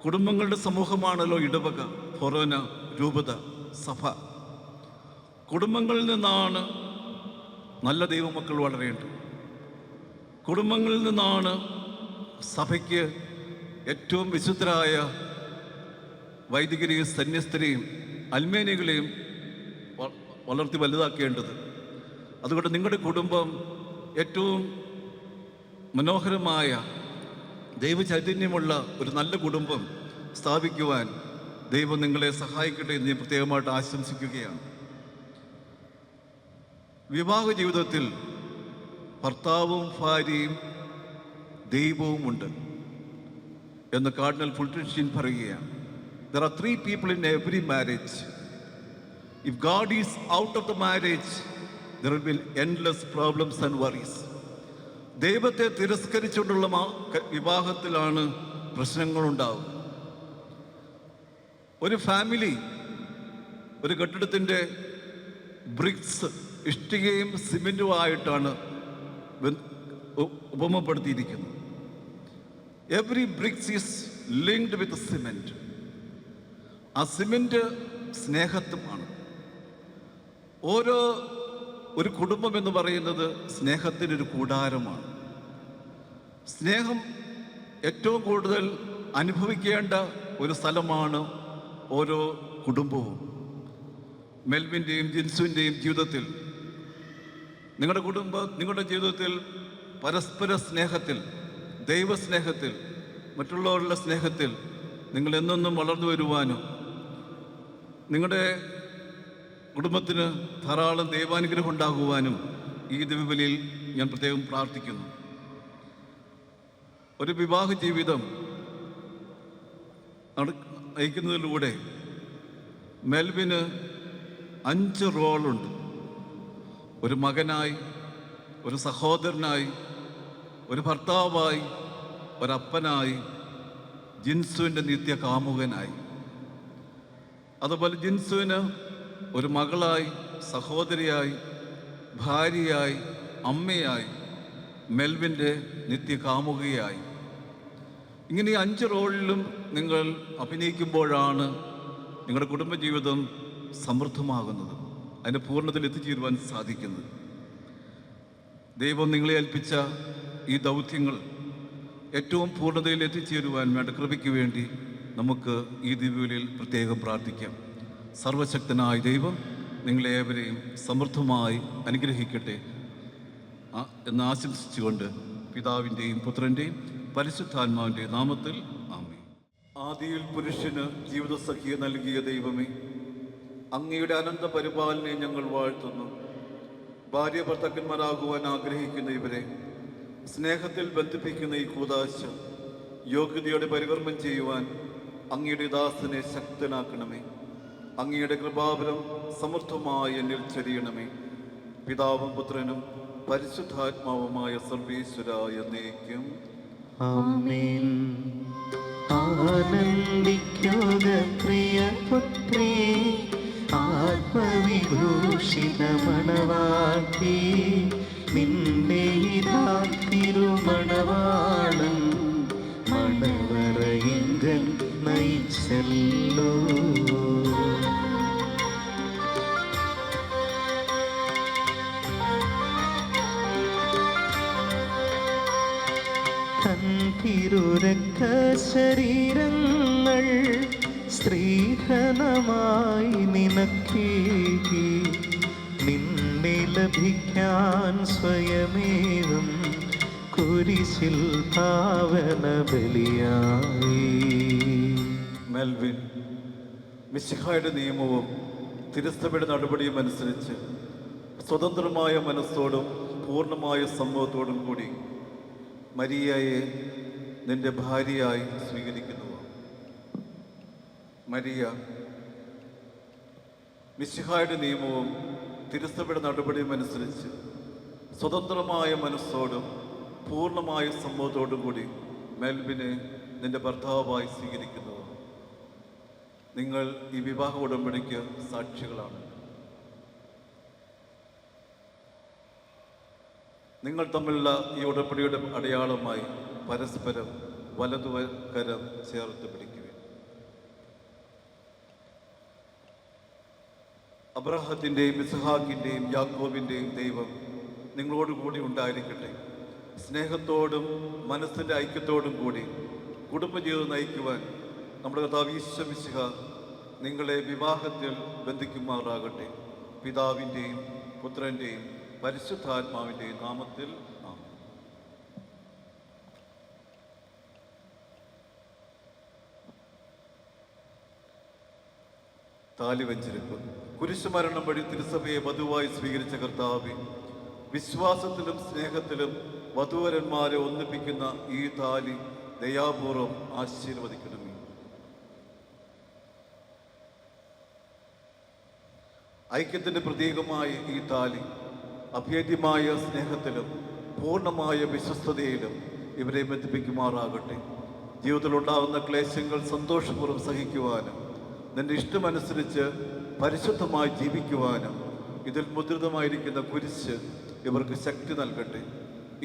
കുടുംബങ്ങളുടെ സമൂഹമാണല്ലോ ഇടവക, ഫൊറോന, രൂപത, സഭ. കുടുംബങ്ങളിൽ നിന്നാണ് നല്ല ദൈവമക്കൾ വളരേണ്ടത്. കുടുംബങ്ങളിൽ നിന്നാണ് സഭയ്ക്ക് ഏറ്റവും വിശുദ്ധരായ വൈദികരെയും സന്യസ്തരെയും അൽമേനികളെയും വളർത്തി വലുതാക്കേണ്ടത്. അതുകൊണ്ട് നിങ്ങളുടെ കുടുംബം ഏറ്റവും മനോഹരമായ ദൈവചൈതന്യമുള്ള ഒരു നല്ല കുടുംബം സ്ഥാപിക്കുവാൻ ദൈവം നിങ്ങളെ സഹായിക്കട്ടെ എന്ന് ഞാൻ പ്രത്യേകമായിട്ട് ആശംസിക്കുകയാണ്. വിവാഹ ജീവിതത്തിൽ ഭർത്താവും ഭാര്യയും ദൈവവുമുണ്ട് എന്ന് കാർഡിനൽ ഫുൾട്ടൻഷ്യൻ പറയുകയാണ്. There are 3 people in every marriage. If God is out of the marriage, there will be endless problems and worries. ദൈവത്തെ തിരസ്കരിച്ചുകൊണ്ടുള്ള വിവാഹത്തിലാണ് പ്രശ്നങ്ങളുണ്ടാവുക. ഒരു ഫാമിലി ഒരു കെട്ടിടത്തിൻ്റെ ബ്രിക്സ് ഇഷ്ടികയും സിമെൻറ്റുമായിട്ടാണ് ഉപമപ്പെടുത്തിയിരിക്കുന്നത്. Every bricks is linked with cement. ആ സിമെൻറ്റ് സ്നേഹത്വമാണ്. ഒരു കുടുംബം എന്ന് പറയുന്നത് സ്നേഹത്തിനൊരു കൂടാരമാണ്. സ്നേഹം ഏറ്റവും കൂടുതൽ അനുഭവിക്കേണ്ട ഒരു സ്ഥലമാണ് ഓരോ കുടുംബവും. മെൽവിൻ്റെയും ജിൻസുവിൻ്റെയും ജീവിതത്തിൽ, നിങ്ങളുടെ ജീവിതത്തിൽ പരസ്പര സ്നേഹത്തിൽ, ദൈവസ്നേഹത്തിൽ, മറ്റുള്ളവരുടെ സ്നേഹത്തിൽ നിങ്ങൾ എന്നെന്നും വളർന്നു വരുവാനും നിങ്ങളുടെ കുടുംബത്തിന് ധാരാളം ദൈവാനുഗ്രഹം ഉണ്ടാകുവാനും ഈ ദിവ്യബലിയിൽ ഞാൻ പ്രത്യേകം പ്രാർത്ഥിക്കുന്നു. ഒരു വിവാഹ ജീവിതം നയിക്കുന്നതിലൂടെ മെൽവിന് 5 റോളുണ്ട്. ഒരു മകനായി, ഒരു സഹോദരനായി, ഒരു ഭർത്താവായി, ഒരപ്പനായി, ജിൻസുവിൻ്റെ നിത്യ കാമുകനായി. അതുപോലെ ജിൻസുവിന് ഒരു മകളായി, സഹോദരിയായി, ഭാര്യയായി, അമ്മയായി, മെൽവിൻ്റെ നിത്യ കാമുകയായി. ഇങ്ങനെ ഈ 5 റോളിലും നിങ്ങൾ അഭിനയിക്കുമ്പോഴാണ് നിങ്ങളുടെ കുടുംബജീവിതം സമൃദ്ധമാകുന്നത്, അതിൻ്റെ പൂർണ്ണതയിൽ എത്തിച്ചേരുവാൻ സാധിക്കുന്നത്. ദൈവം നിങ്ങളെ ഏൽപ്പിച്ച ഈ ദൗത്യങ്ങൾ ഏറ്റവും പൂർണ്ണതയിൽ എത്തിച്ചേരുവാൻ വേണ്ട കൃപയ്ക്ക് വേണ്ടി നമുക്ക് ഈ ദിവ്യബലിയിൽ പ്രത്യേകം പ്രാർത്ഥിക്കാം. സർവശക്തനായ ദൈവം നിങ്ങളേവരെയും സമൃദ്ധമായി അനുഗ്രഹിക്കട്ടെ എന്ന് ആശംസിച്ചുകൊണ്ട് പിതാവിൻ്റെയും പുത്രൻ്റെയും പരിശുദ്ധാത്മാവിൻ്റെയും നാമത്തിൽ ആമേൻ. ആദിയിൽ പുരുഷന് ജീവിതസഖിയെ നൽകിയ ദൈവമേ, അങ്ങയുടെ അനന്ത പരിപാലനയെ ഞങ്ങൾ വാഴ്ത്തുന്നു. ഭാര്യ ഭർത്താക്കന്മാരാകുവാൻ ആഗ്രഹിക്കുന്ന ഇവരെ സ്നേഹത്തിൽ ബന്ധിപ്പിക്കുന്ന ഈ കൂദാശ യോഗ്യതയോടെ പരികർമ്മം ചെയ്യുവാൻ അങ്ങയുടെ ദാസനെ ശക്തനാക്കണമേ. അങ്ങയുടെ കൃപാവരം സമൃദ്ധമായി എന്നിൽ ചൊരിയണമേ. പിതാവും പുത്രനും പരിശുദ്ധാത്മാവുമായ സർവീശ്വരായ എന്നേക്കും ആമേൻ. ആനന്ദിക്കുക പ്രിയപുത്രേ, ആത്മവിഭൂഷിത മണവാട്ടി, നിന്നെ ഇതാ തിരുമണവാളൻ മണവറയിങ്കൽ നയിച്ചല്ലോ. തിരുരക്ത ശരീരങ്ങൾ സ്ത്രീധനമായി നിനക്കേകി, നിന്നെ ലഭിക്കാൻ സ്വയമേവം കുരിശിൽ പാവന ബലിയായി. മെൽവിൻ മിശിഹായുടെ നിയമവും തിരുസഭയുടെ നടപടിയും അനുസരിച്ച് സ്വതന്ത്രമായ മനസ്സോടും പൂർണ്ണമായ സമ്മതത്തോടും കൂടി മരിയയെ നിന്റെ ഭാര്യയായി സ്വീകരിക്കുന്നു. മരിയ മിശിഹായുടെ നിയമവും തിരുസഭയുടെ നടപടിയും അനുസരിച്ച് സ്വതന്ത്രമായ മനസ്സോടും പൂർണ്ണമായ സമ്മതത്തോടും കൂടി മെൽവിനെ നിന്റെ ഭർത്താവായി സ്വീകരിക്കുന്നു. നിങ്ങൾ ഈ വിവാഹ ഉടമ്പടിക്ക് സാക്ഷികളാണ്. നിങ്ങൾ തമ്മിലുള്ള ഈ ഉടമ്പടിയുടെ അടയാളമായി പരസ്പരം വലതുകരം ചേർത്ത് പിടിക്കുക. അബ്രഹാത്തിൻ്റെയും ഇസ്ഹാക്കിൻ്റെയും യാക്കോബിൻ്റെയും ദൈവം നിങ്ങളോടുകൂടി ഉണ്ടായിരിക്കട്ടെ. സ്നേഹത്തോടും മനസ്സിൻ്റെ ഐക്യത്തോടും കൂടി കുടുംബജീവിതം നയിക്കുവാൻ നമ്മുടെ കർത്താവ് ഈശോ മിശിഹ നിങ്ങളെ വിവാഹത്തിൽ ബന്ധിക്കുമാറാകട്ടെ. പിതാവിൻ്റെയും പുത്രൻ്റെയും പരിശുദ്ധാത്മാവിൻ്റെയും നാമത്തിൽ ആമേൻ. താലി വെഞ്ചരിപ്പ്. കുരിശുമരണം വഴി തിരുസഭയെ വധുവായി സ്വീകരിച്ച കർത്താവേ, വിശ്വാസത്തിലും സ്നേഹത്തിലും വധൂവരന്മാരെ ഒന്നിപ്പിക്കുന്ന ഈ താലി ദയാപൂർവം ആശീർവദിക്കണമേ. ഐക്യത്തിൻ്റെ പ്രതീകമായ ഈ താലി അഭേദ്യമായ സ്നേഹത്തിലും പൂർണ്ണമായ വിശ്വസ്തതയിലും ഇവരെ ബന്ധിപ്പിക്കുമാറാകട്ടെ. ജീവിതത്തിലുണ്ടാകുന്ന ക്ലേശങ്ങൾ സന്തോഷപൂർവ്വം സഹിക്കുവാനും നിന്റെ ഇഷ്ടമനുസരിച്ച് പരിശുദ്ധമായി ജീവിക്കുവാനും ഇതിൽ മുദ്രിതമായിരിക്കുന്ന കുരിശ് ഇവർക്ക് ശക്തി നൽകട്ടെ.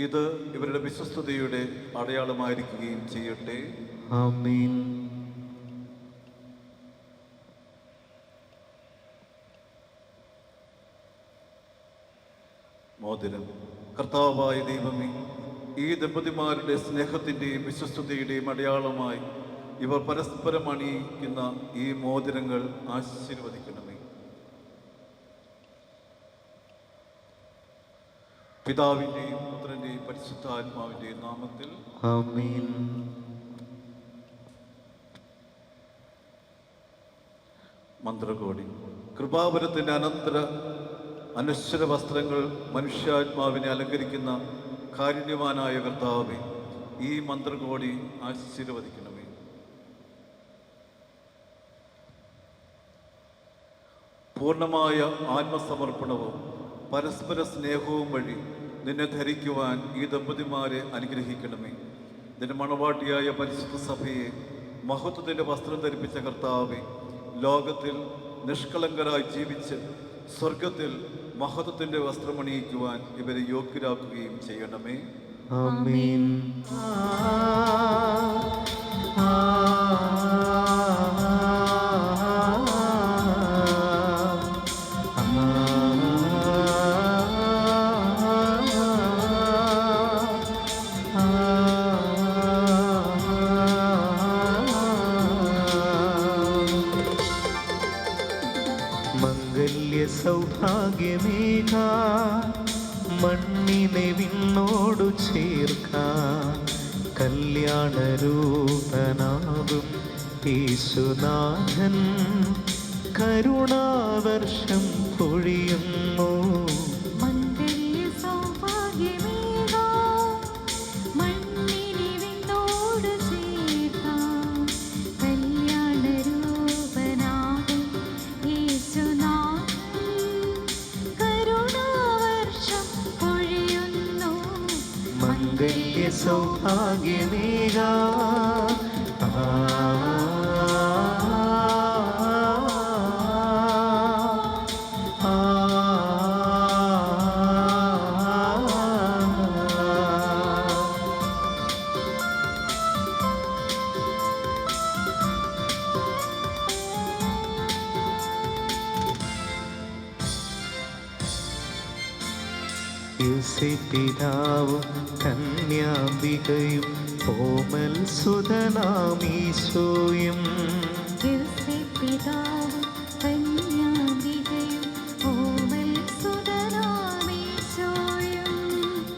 ഇത് ഇവരുടെ വിശ്വസ്തതയുടെ അടയാളമായിരിക്കുകയും ചെയ്യട്ടെ. ആമേൻ. മോതിരം. കർത്താവായ ദൈവമേ, ഈ ദമ്പതിമാരുടെ സ്നേഹത്തിൻ്റെയും വിശ്വസ്തതയുടെയും അടയാളമായി ഇവർ പരസ്പരം അണിയിക്കുന്ന ഈ മോതിരങ്ങൾ ആശീർവദിക്കണമേ. പിതാവിൻ്റെയും പുത്രൻ്റെയും പരിശുദ്ധാത്മാവിൻ്റെയും നാമത്തിൽ ആമേൻ. മന്ത്രകോടി. കൃപാവരത്തിൻ്റെ അനശ്വര വസ്ത്രങ്ങൾ മനുഷ്യാത്മാവിനെ അലങ്കരിക്കുന്ന കാരുണ്യവാനായ കർത്താവേ, ഈ മന്ത്രകോടി ആശീർവദിക്കണമേ. പൂർണ്ണമായ ആത്മസമർപ്പണവും പരസ്പര സ്നേഹവും വഴി നിന്നെ ധരിക്കുവാൻ ഈ ദമ്പതിമാരെ അനുഗ്രഹിക്കണമേ. നിന്റെ മണവാട്ടിയായ പരിശുദ്ധ സഭയെ മഹത്വത്തിൻ്റെ വസ്ത്രം ധരിപ്പിച്ച കർത്താവേ, ലോകത്തിൽ നിഷ്കളങ്കരായി ജീവിച്ച് സ്വർഗത്തിൽ മഹത്വത്തിൻ്റെ വസ്ത്രമണിയിക്കുവാൻ ഇവരെ യോഗ്യരാക്കുകയും ചെയ്യണമേ. ആമേൻ. മംഗല്യ സൗഭാഗ്യമേഘ മണ്ണിനെ വിണ്ണോടു ചേർക്കാൻ കല്യാണരൂപനാകും യേശുനാഥൻ കരുണാവർഷം പൊഴിയുന്നു. മംഗല്യ സൗഭാഗ്യമേഘ പിതാവും കന്യാംബികയും ഓമൽ സുതനാമീശോയും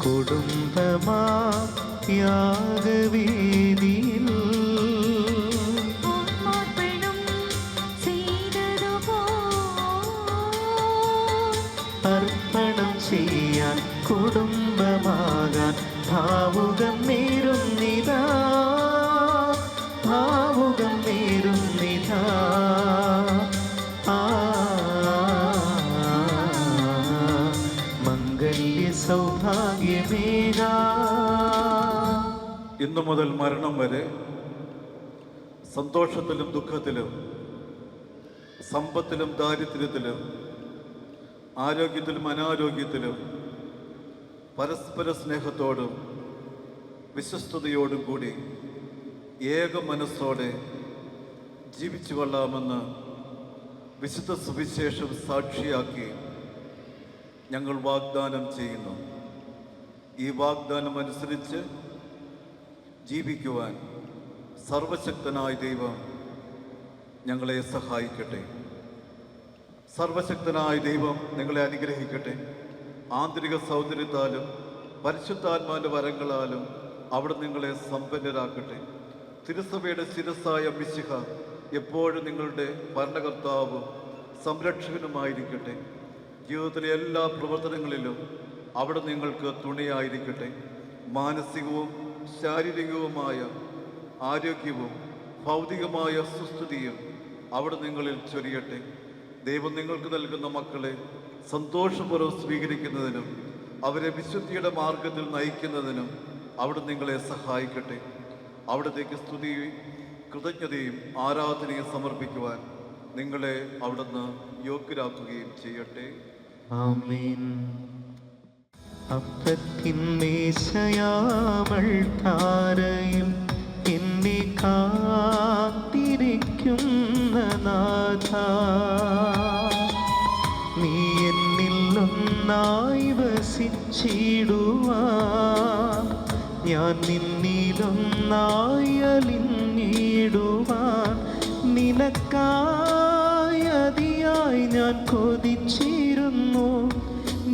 കുടുംബമാ യാഗവേദിയിൽ അർപ്പണം ചെയ്യാൻ കുടുംബമാകാൻ ഭാവുകം നേരുന്നിതാ, ഭാവുകം നേരുന്നിതാ. മംഗല്യ സൗഭാഗ്യമേഘ. ഇന്നു മുതൽ മരണം വരെ സന്തോഷത്തിലും ദുഃഖത്തിലും സമ്പത്തിലും ദാരിദ്ര്യത്തിലും ആരോഗ്യത്തിലും അനാരോഗ്യത്തിലും പരസ്പര സ്നേഹത്തോടും വിശ്വസ്തയോടും കൂടി ഏക മനസ്സോടെ ജീവിച്ചു കൊള്ളാമെന്ന് വിശുദ്ധ സുവിശേഷം സാക്ഷിയാക്കി ഞങ്ങൾ വാഗ്ദാനം ചെയ്യുന്നു. ഈ വാഗ്ദാനം അനുസരിച്ച് ജീവിക്കുവാൻ സർവശക്തനായ ദൈവം ഞങ്ങളെ സഹായിക്കട്ടെ. സർവശക്തനായ ദൈവം നിങ്ങളെ അനുഗ്രഹിക്കട്ടെ. ആന്തരിക സൗന്ദര്യത്താലും പരിശുദ്ധാത്മാവിൻ്റെ വരങ്ങളാലും അവിടെ നിങ്ങളെ സമ്പന്നരാക്കട്ടെ. തിരുസഭയുടെ ശിരസ്സായ മിശിഹ എപ്പോഴും നിങ്ങളുടെ ഭരണകർത്താവും സംരക്ഷകനുമായിരിക്കട്ടെ. ജീവിതത്തിലെ എല്ലാ പ്രവർത്തനങ്ങളിലും അവിടെ നിങ്ങൾക്ക് തുണയായിരിക്കട്ടെ. മാനസികവും ശാരീരികവുമായ ആരോഗ്യവും ഭൗതികമായ സുസ്ഥിതിയും അവിടെ നിങ്ങളിൽ ചൊരിയട്ടെ. ദൈവം നിങ്ങൾക്ക് നൽകുന്ന മക്കളെ സന്തോഷപൂർവ്വം സ്വീകരിക്കുന്നതിനും അവരെ വിശുദ്ധിയുടെ മാർഗത്തിൽ നയിക്കുന്നതിനും അവിടെ നിങ്ങളെ സഹായിക്കട്ടെ. അവിടത്തേക്ക് സ്തുതിയും കൃതജ്ഞതയും ആരാധനയും സമർപ്പിക്കുവാൻ നിങ്ങളെ അവിടുന്ന് യോഗ്യരാക്കുകയും ചെയ്യട്ടെ. ആമേൻ. അപ്പത്തിൻ മേശയാമൾ താരയിൽ എന്നെ കാത്തിരിക്കുന്ന നാഥ, നീ എന്നിൽ ഒന്നായി വസിച്ചിടുവാൻ, ഞാൻ നിന്നിലൊന്നായി അലിഞ്ഞിടുവാൻ, നിനക്കായി അതിയായി ഞാൻ കൊതിച്ചിരുന്നു,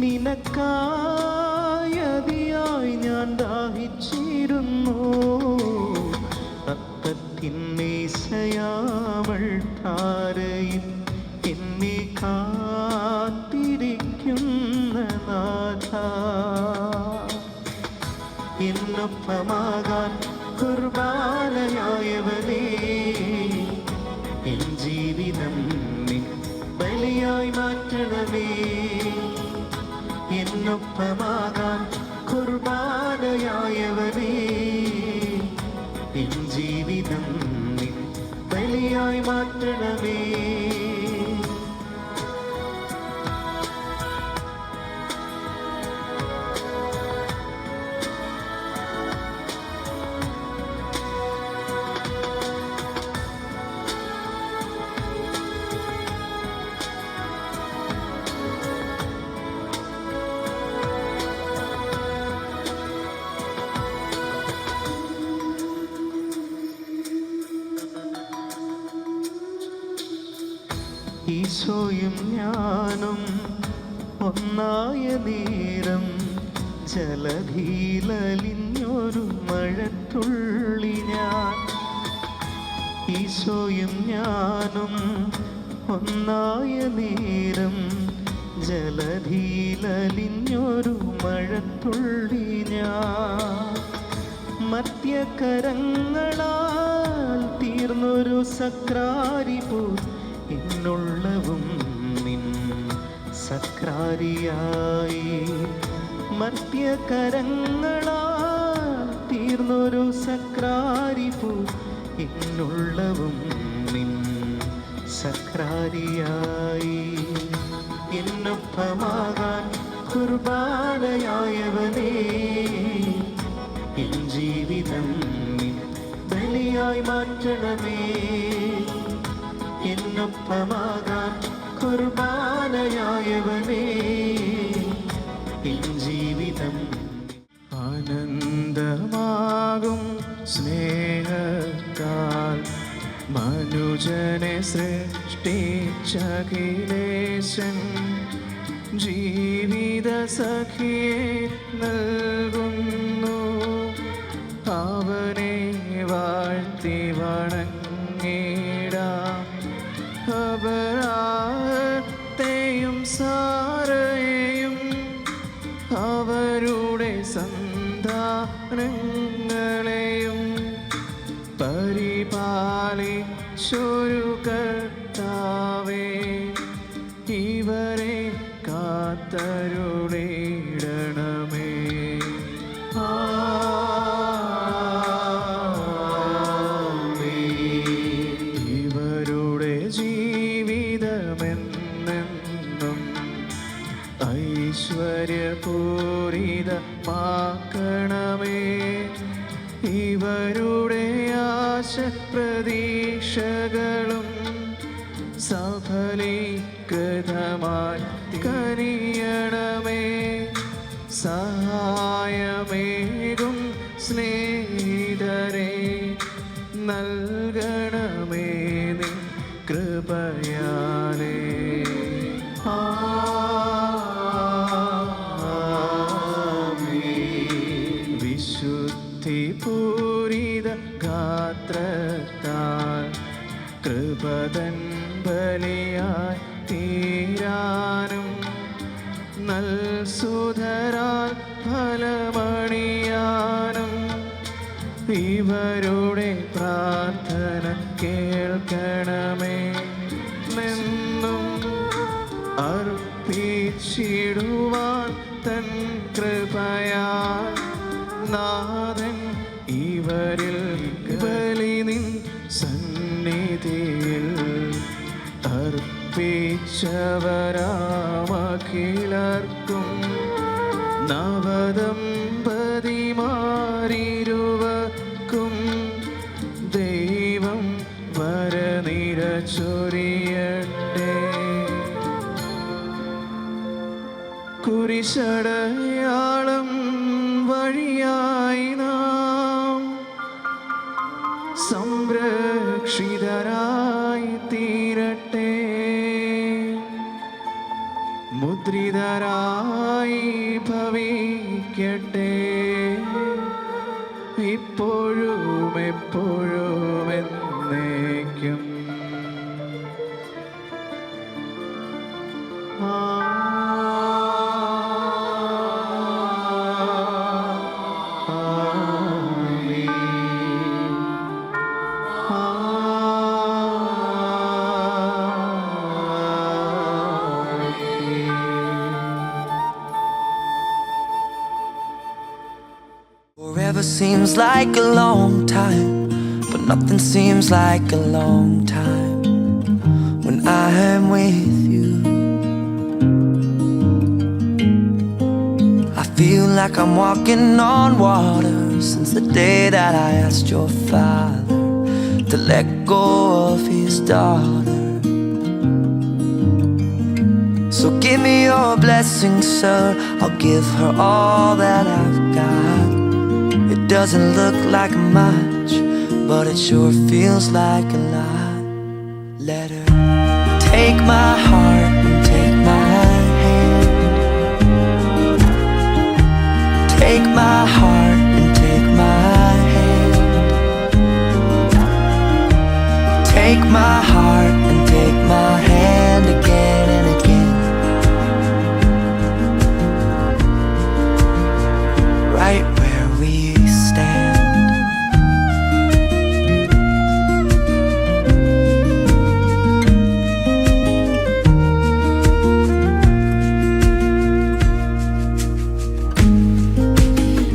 നിനക്കായി അതിയായി ഞാൻ ദാഹിച്ചിരുന്നു. അപ്പത്തിൻ മേശയാമൾ താരയിൽ എന്നെ കാത്തിരിക്കുന്ന നാഥ, എന്നൊപ്പമാകാൻ കുർബാനയായവനേ, എൻ ജീവിതം നിൻ ബലിയായി മാറ്റണമേ. എന്നൊപ്പമാകാൻ കുർബാനയായവനേ, എൻ ജീവിതം നിൻ ബലിയായി മാറ്റണമേ. ഈശോയും ഞാനും ഒന്നായ നേരം, ജലധിയിലലിഞ്ഞൊരു മഴത്തുള്ളി ഞാൻ. ഈശോയും ഞാനും ഒന്നായ നേരം, ജലധിയിലലിഞ്ഞൊരു മഴത്തുള്ളി ഞാൻ. മധ്യകരങ്ങളാൽ തീർന്നൊരു സക്രാരി പോൽ എന്നുള്ളവും നിൻ സക്രാരിയായി. മധ്യകരങ്ങളാൽ തീർന്നൊരു സക്രാരി പോൽ എന്നുള്ളവും നിൻ സക്രാരിയായി. എന്നൊപ്പമാകാൻ കുർബാനയായവനേ, എൻ ജീവിതം നിൻ ബലിയായി മാറ്റണമേ. എന്നൊപ്പമാകാൻ കുർബാനയായവനേ, എൻ ജീവിതം. ആനന്ദമാകും സ്നേഹത്താൽ മനുജനെ സൃഷ്ടിച്ചഖിലേശൻ, ജീവിത സഖിയെ നൽകുന്നു. അവനെ വാഴ്ത്തി വണങ്ങിടാം, അബ്രാഹത്തെയും സാറയെയും അവരുടെ സന്താനങ്ങളെയും പരിപാലിച്ചൊരു കർത്താവേ, ഇവരെ കാത്തരുളിടണമേ. ഇവരുടെ ജീവിതമെന്നെന്നും ഐശ്വര്യപൂരിതമാക്കണമേ. ഇവരുടെ ആശ പ്രതീക്ഷകളും സഫലീകൃതമായി കനിയണമേ. സഹായമേകും സ്നേഹിതരെ നൽകണമേ നിൻ കൃപയാലേ. വിശുദ്ധി പൂരിത ഗാത്രത്താൽ കൃപതൻ ബലിയായി തീരാനും, നൽസുധരാൽ ഫലമണിയാനും ഇവരുടെ പ്രാർത്ഥന കേൾക്കണമേ. നിന്നും അർപ്പിച്ചിടുവാൻ തൻ കൃപയാൽ നാഥൻ ഇവരിൽ ബലി നിൻ സന്നിധിയിൽ അർപ്പിച്ചവരാമ അഖിലർക്കും നവദമ്പതിമാരിരുവർക്കും ദൈവം വരനിര ചൊരിയട്ടെ. കുരിശടയാളം വഴിയായി നാം സംരക്ഷിതരായി തീരട്ടെ. മുദ്രിതരായി ഭവിക്കട്ടെ. ഇപ്പോഴും എപ്പോഴും എന്നേക്കും. Forever seems like a long time, but nothing seems like a long time when I am with you. I feel like I'm walking on water since the day that I asked your father to let go of his daughter. So give me your blessing, sir. I'll give her all that I've got. It doesn't look like much, but it sure feels like a lot. Let her take my heart and take my hand. Take my heart and take my hand. Take my heart and take my hand again and again. Right where we stand.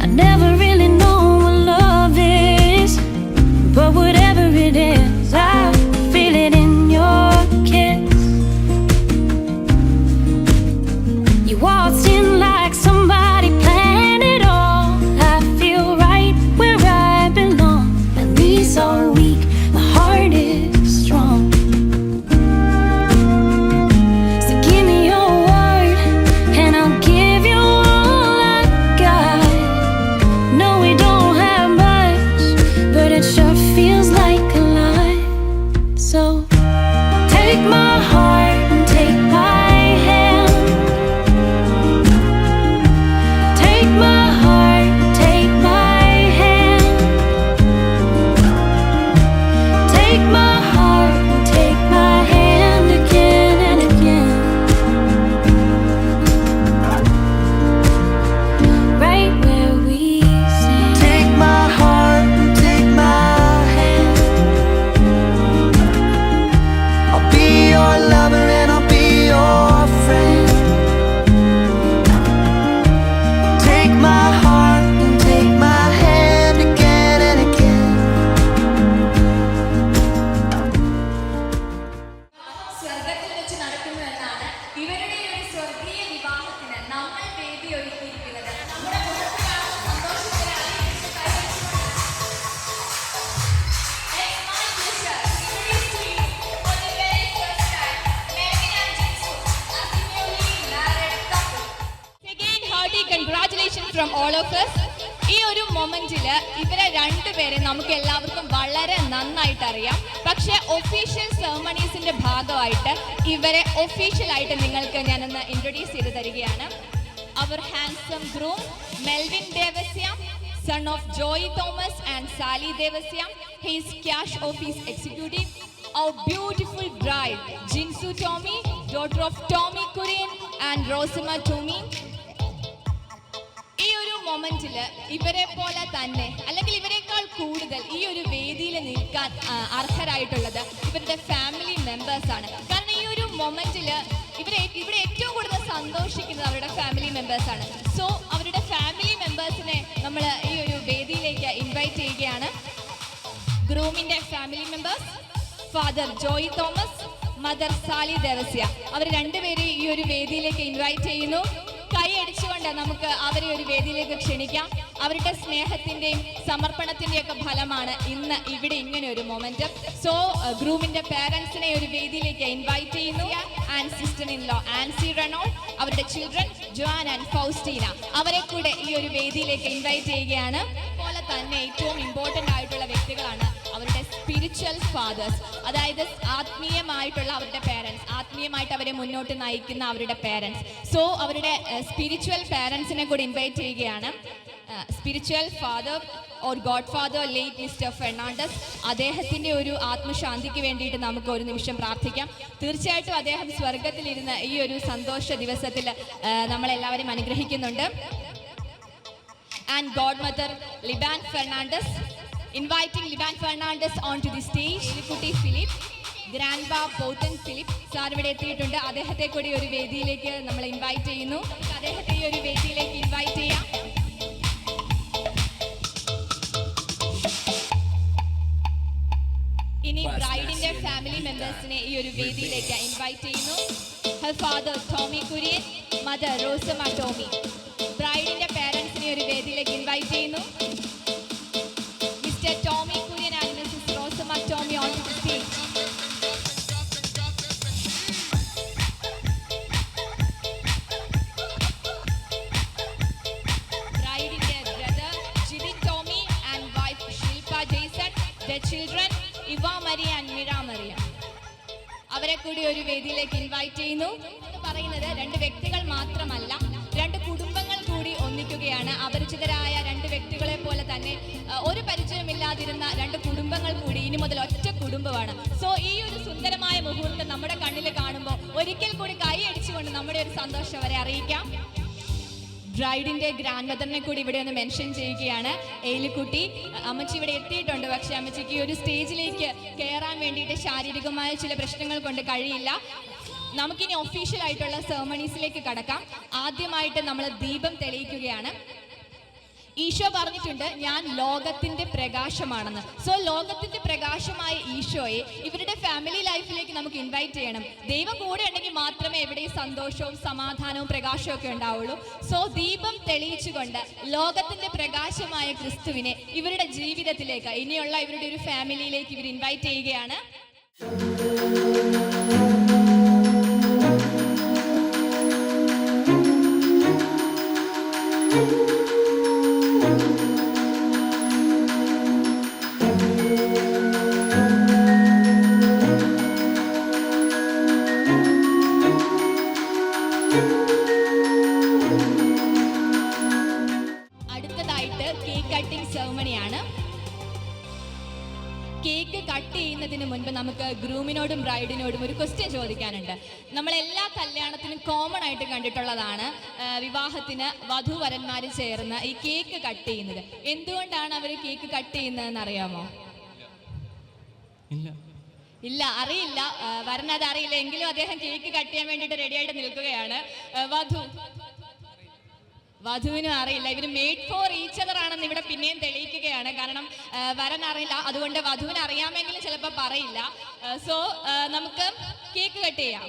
I never really know what love is, but whatever it is, I feel it in your kiss. You waltzed in like somebody planned it all. I feel right where I belong. My knees are weak, my heart is strong. So give me your word, and I'll give you all I got. No, we don't have much, but it sure feels like a lot. So take my heart and take my hand. Take my heart, take my hand. Take my heart and take my hand again and again. Right where we stand. Take my heart and take my hand. I'll be your lover and I'll be your friend. Take my heart and take my hand again and again. സ്വർഗത്തിൽ വെച്ച് നടക്കുന്നു എന്നാണ് ഇവരുടെ ഒരു സ്വർഗീയ വിവാഹത്തിന് നമ്മൾ വേദി ഒരുക്കിയിരിക്കുന്നത്. നമ്മുടെ മുഖത്തിലാണ് സന്തോഷത്തിന് അറിയിച്ച് കൈവച്ചുകൊണ്ട് It's my pleasure to introduce to you for the very first time Melvin and Jinsu as the newly married couple. Again, hearty congratulations from all of us. ഈ ഒരു മൊമെന്റിൽ ഇവരെ രണ്ടുപേരെ നമുക്ക് എല്ലാവർക്കും വളരെ നന്നായിട്ട് അറിയാം. പക്ഷേ ഒഫീഷ്യൽ സെറമണീസിന്റെ ഭാഗമായിട്ട് ഇവരെ ഒഫീഷ്യലായിട്ട് നിങ്ങൾക്ക് ഞാനൊന്ന് ഇൻട്രൊഡ്യൂസ് ചെയ്ത് തരികയാണ്. അവർ handsome groom Melvin Devasyam, son of Joy Thomas and Sally Devasyam. He is cash office executive. Our beautiful bride Jinsu Tommy, daughter of Tommy Kurin and Rosima Tommy. ഈ ഒരു മൊമെന്റിൽ ഇവരെ പോലെ തന്നെ അല്ലെങ്കിൽ ഇവരെക്കാൾ കൂടുതൽ ഈ ഒരു വേദിയിൽ നിൽക്കാൻ അർഹരായിട്ടുള്ളത് ഇവരുടെ ഫാമിലി മെമ്പേഴ്സ് ആണ്. കാരണം ഈ ഒരു മൊമെന്റിൽ ഇവിടെ ഏറ്റവും കൂടുതൽ സന്തോഷിക്കുന്നത് അവരുടെ ഫാമിലി മെമ്പേഴ്സ് ആണ്. സോ അവരുടെ ഫാമിലി മെമ്പേഴ്സിനെ നമ്മൾ ഈ ഒരു വേദിയിലേക്ക് ഇൻവൈറ്റ് ചെയ്യുകയാണ്. ഗ്രൂമിന്റെ family members father Joy Thomas, mother Sally Devasya. അവർ രണ്ടുപേരെയും ഈ ഒരു വേദിയിലേക്ക് ഇൻവൈറ്റ് ചെയ്യുന്നു. കൈ അടിച്ചുകൊണ്ട് നമുക്ക് അവരെ ഒരു വേദിയിലേക്ക് ക്ഷണിക്കാം. അവരുടെ സ്നേഹത്തിന്റെയും സമർപ്പണത്തിന്റെയും ഒക്കെ ഫലമാണ് ഇന്ന് ഇവിടെ ഇങ്ങനെ ഒരു മൊമെന്റ്. സോ ഗ്രൂമിന്റെ പേരൻസിനെ ഒരു വേദിയിലേക്ക് ഇൻവൈറ്റ് ചെയ്യുന്നു. And sister in law Ancy Renol, അവരുടെ ചിൽഡ്രൻ ജോൻ ആൻഡ് ഫൗസ്റ്റീന, അവരെ കൂടെ ഈ ഒരു വേദിയിലേക്ക് ഇൻവൈറ്റ് ചെയ്യുകയാണ്. അതുപോലെ തന്നെ ഏറ്റവും ഇമ്പോർട്ടൻ്റ് ആയിട്ടുള്ള വ്യക്തികളാണ് അവരുടെ സ്പിരിച്വൽ ഫാദേഴ്സ്, അതായത് ആത്മീയമായിട്ടുള്ള അവരുടെ പേരൻസ്, ആത്മീയമായിട്ട് അവരെ മുന്നോട്ട് നയിക്കുന്ന അവരുടെ പേരൻസ്. സോ അവരുടെ സ്പിരിച്വൽ പേരൻസിനെ കൂടി ഇൻവൈറ്റ് ചെയ്യുകയാണ്. Spiritual father or godfather late mister Fernandes, അദ്ദേഹത്തിൻ്റെ ഒരു ആത്മശാന്തിക്ക് വേണ്ടിയിട്ട് നമുക്ക് ഒരു നിമിഷം പ്രാർത്ഥിക്കാം. തീർച്ചയായിട്ടും അദ്ദേഹം സ്വർഗത്തിലിരുന്ന് ഈ ഒരു സന്തോഷ ദിവസത്തിൽ നമ്മളെല്ലാവരും അനുഗ്രഹിക്കുന്നുണ്ട്. And godmother Liban Fernandez, inviting Liban Fernandez onto the stage. Kutty Philip, grandpa Pothan Philip sir ഇവിടെ എത്തിയിട്ടുണ്ട്. അദ്ദേഹത്തെ കൂടി ഒരു വേദിയിലേക്ക് നമ്മൾ ഇൻവൈറ്റ് ചെയ്യുന്നു. അദ്ദേഹത്തെ ഈ ഒരു വേദിയിലേക്ക് ഇൻവൈറ്റ് ചെയ്യാം. ഇനി ബ്രൈഡിന്റെ ഫാമിലി മെമ്പേഴ്സിനെ ഈ ഒരു വേദിയിലേക്ക് ഇൻവൈറ്റ് ചെയ്യുന്നു. Her father Tommy Kurian, mother Rosamma Tommy. ബ്രൈഡിന്റെ പേരൻസിനെ ഒരു വേദിയിലേക്ക് ഇൻവൈറ്റ് ചെയ്യുന്നു. Tommy Kurian and Mrs. Rosama Tommy onto the stage. Bride in their brother Jidin Tommy and wife Shilpa Jason, their children Eva Maria and Mira Maria. അവരെ കൂടി ഒരു വേദിയിലേക്ക് ഇൻവൈറ്റ് ചെയ്യുന്നു. പറയുന്നത് രണ്ട് വ്യക്തികൾ മാത്രമല്ല, രണ്ട് കുടുംബങ്ങൾ കൂടി ഒന്നിക്കുകയാണ്. അപരിചിതരായ രണ്ട് വ്യക്തികളെ പോലെ തന്നെ ഒരു പരിചയമില്ലാതിരുന്ന രണ്ട് കുടുംബങ്ങൾ കൂടി ഇനി മുതൽ ഒറ്റ കുടുംബമാണ്. സോ ഈ ഒരു സുന്ദരമായ മുഹൂർത്തം നമ്മുടെ കണ്ണിൽ കാണുമ്പോൾ ഒരിക്കൽ കൂടി കൈ അടിച്ചുകൊണ്ട് നമ്മുടെ ഒരു സന്തോഷം അവരെ അറിയിക്കാം. ബ്രൈഡിന്റെ ഗ്രാൻഡ് മദറിനെ കൂടി ഇവിടെ ഒന്ന് മെൻഷൻ ചെയ്യുകയാണ്. ഏലിക്കുട്ടി അമ്മച്ചി ഇവിടെ എത്തിയിട്ടുണ്ട്. പക്ഷെ അമ്മച്ചിക്ക് ഈ ഒരു സ്റ്റേജിലേക്ക് കയറാൻ വേണ്ടിയിട്ട് ശാരീരികമായ ചില പ്രശ്നങ്ങൾ കൊണ്ട് കഴിയില്ല. നമുക്കിനി ഒഫീഷ്യൽ ആയിട്ടുള്ള സെർമണീസിലേക്ക് കടക്കാം. ആദ്യമായിട്ട് നമ്മൾ ദീപം തെളിയിക്കുകയാണ്. ഈശോ പറഞ്ഞിട്ടുണ്ട്, ഞാൻ ലോകത്തിന്റെ പ്രകാശമാണെന്ന്. സോ ലോകത്തിന്റെ പ്രകാശമായ ഈശോയെ ഇവരുടെ ഫാമിലി ലൈഫിലേക്ക് നമുക്ക് ഇൻവൈറ്റ് ചെയ്യണം. ദൈവം കൂടെ ഉണ്ടെങ്കിൽ മാത്രമേ എവിടെ സന്തോഷവും സമാധാനവും പ്രകാശവും ഒക്കെ ഉണ്ടാവുള്ളൂ. സോ ദീപം തെളിയിച്ചുകൊണ്ട് ലോകത്തിന്റെ പ്രകാശമായ ക്രിസ്തുവിനെ ഇവരുടെ ജീവിതത്തിലേക്ക്, ഇനിയുള്ള ഇവരുടെ ഒരു ഫാമിലിയിലേക്ക് ഇവർ ഇൻവൈറ്റ് ചെയ്യുകയാണ്. അടുത്തതായിട്ട് കേക്ക് കട്ടിംഗ് സെറമണിയാണ്. കേക്ക് കട്ട് ചെയ്യുന്നതിന് മുൻപ് നമുക്ക് ഗ്രൂമിനോടും ബ്രൈഡിനോടും ഒരു ക്വസ്റ്റ്യൻ ചോദിക്കാനുണ്ട്. നമ്മളെല്ലാ കല്യാണത്തിനും കോമൺ ആയിട്ട് കണ്ടിട്ടുള്ളതാണ് വിവാഹത്തിന് വധുവരന്മാർ ചേർന്ന് ഈ കേക്ക് കട്ട് ചെയ്യുന്നത്. എന്തുകൊണ്ടാണ് അവർ കേക്ക് കട്ട് ചെയ്യുന്നതെന്ന് അറിയാമോ? ഇല്ല, അറിയില്ല. വരനത് അറിയില്ല. എങ്കിലും അദ്ദേഹം കേക്ക് കട്ട് ചെയ്യാൻ വേണ്ടിയിട്ട് റെഡിയായിട്ട് നിൽക്കുകയാണ്. വധുവിനും അറിയില്ല. ഇവർ മെയ്ഡ് ഫോർ ഈച്ച് അതർ ആണെന്ന് ഇവിടെ പിന്നെയും തെളിയിക്കുകയാണ്. കാരണം വരൻ അറിയില്ല, അതുകൊണ്ട് വധുവിന് അറിയാമെങ്കിലും ചിലപ്പോൾ പറയില്ല. സോ നമുക്ക് കേക്ക് കട്ട് ചെയ്യാം.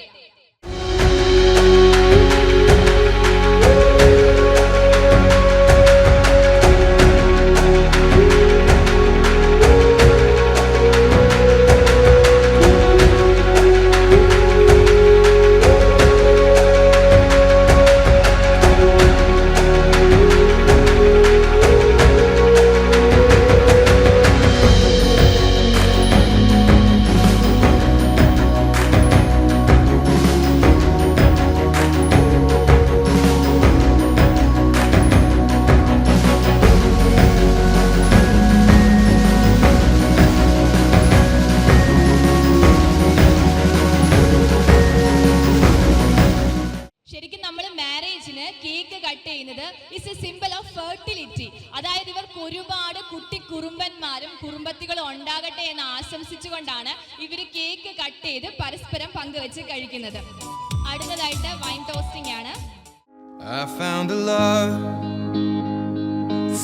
കേക്ക് കട്ട് ചെയ്യുന്നത് is A simple of fertility. അതായത് ഇവർക്ക് ഒരുപാട് കുട്ടി കുറുമ്പന്മാരും കുറുമ്പത്തികളും ഉണ്ടാകട്ടെ എന്ന് ആശംസിച്ചുകൊണ്ടാണ് ഇവർ കേക്ക് കട്ട് ചെയ്ത് പരസ്പരം പങ്കുവെച്ച് കഴിക്കുന്നത്. അടുത്തതായിട്ട് വൈൻ ടോസ്റ്റിംഗ് ആണ്. I found a love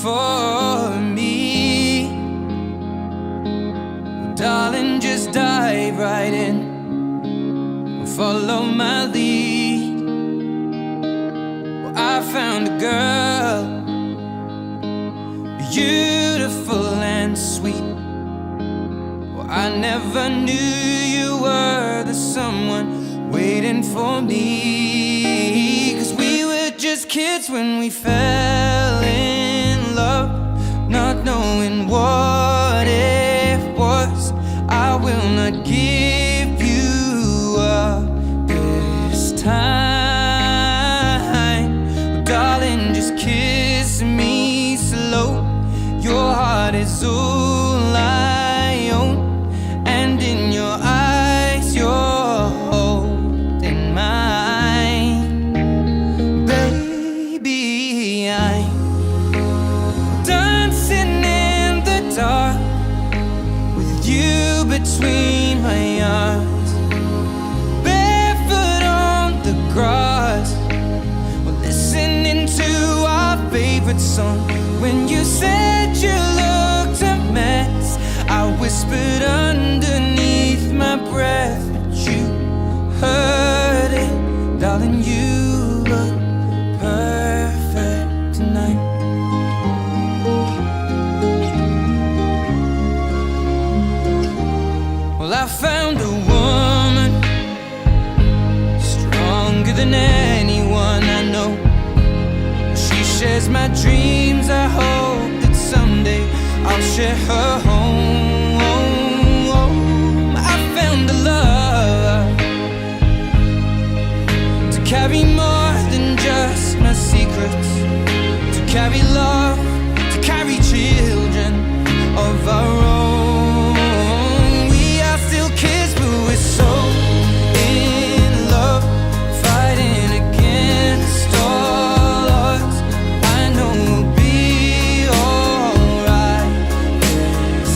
for me. Darling, just dive right in. follow my lead. Well, I found a girl, beautiful and sweet. Well, I never knew you were the someone waiting for me. 'Cause we were just kids when we fell in love, not knowing what it was. I will not give you up this time. Oh, darling, just kiss me slow. Your heart is all I own, and in your eyes you're holding mine. Baby, I'm dancing in the dark with you between my arms, barefoot on the grass, we're listening to our favorite song. When you said you looked a mess, I whispered underneath my breath, but you heard it. Darling, you look perfect tonight. Well, I found a woman stronger than anyone I know. She shares my dreams. I hope that someday I'll share her home. I found a love to carry more than just my secrets, to carry love, to carry children of our own. We are still kids, but we're so in love, fighting against all odds. I know we'll be alright this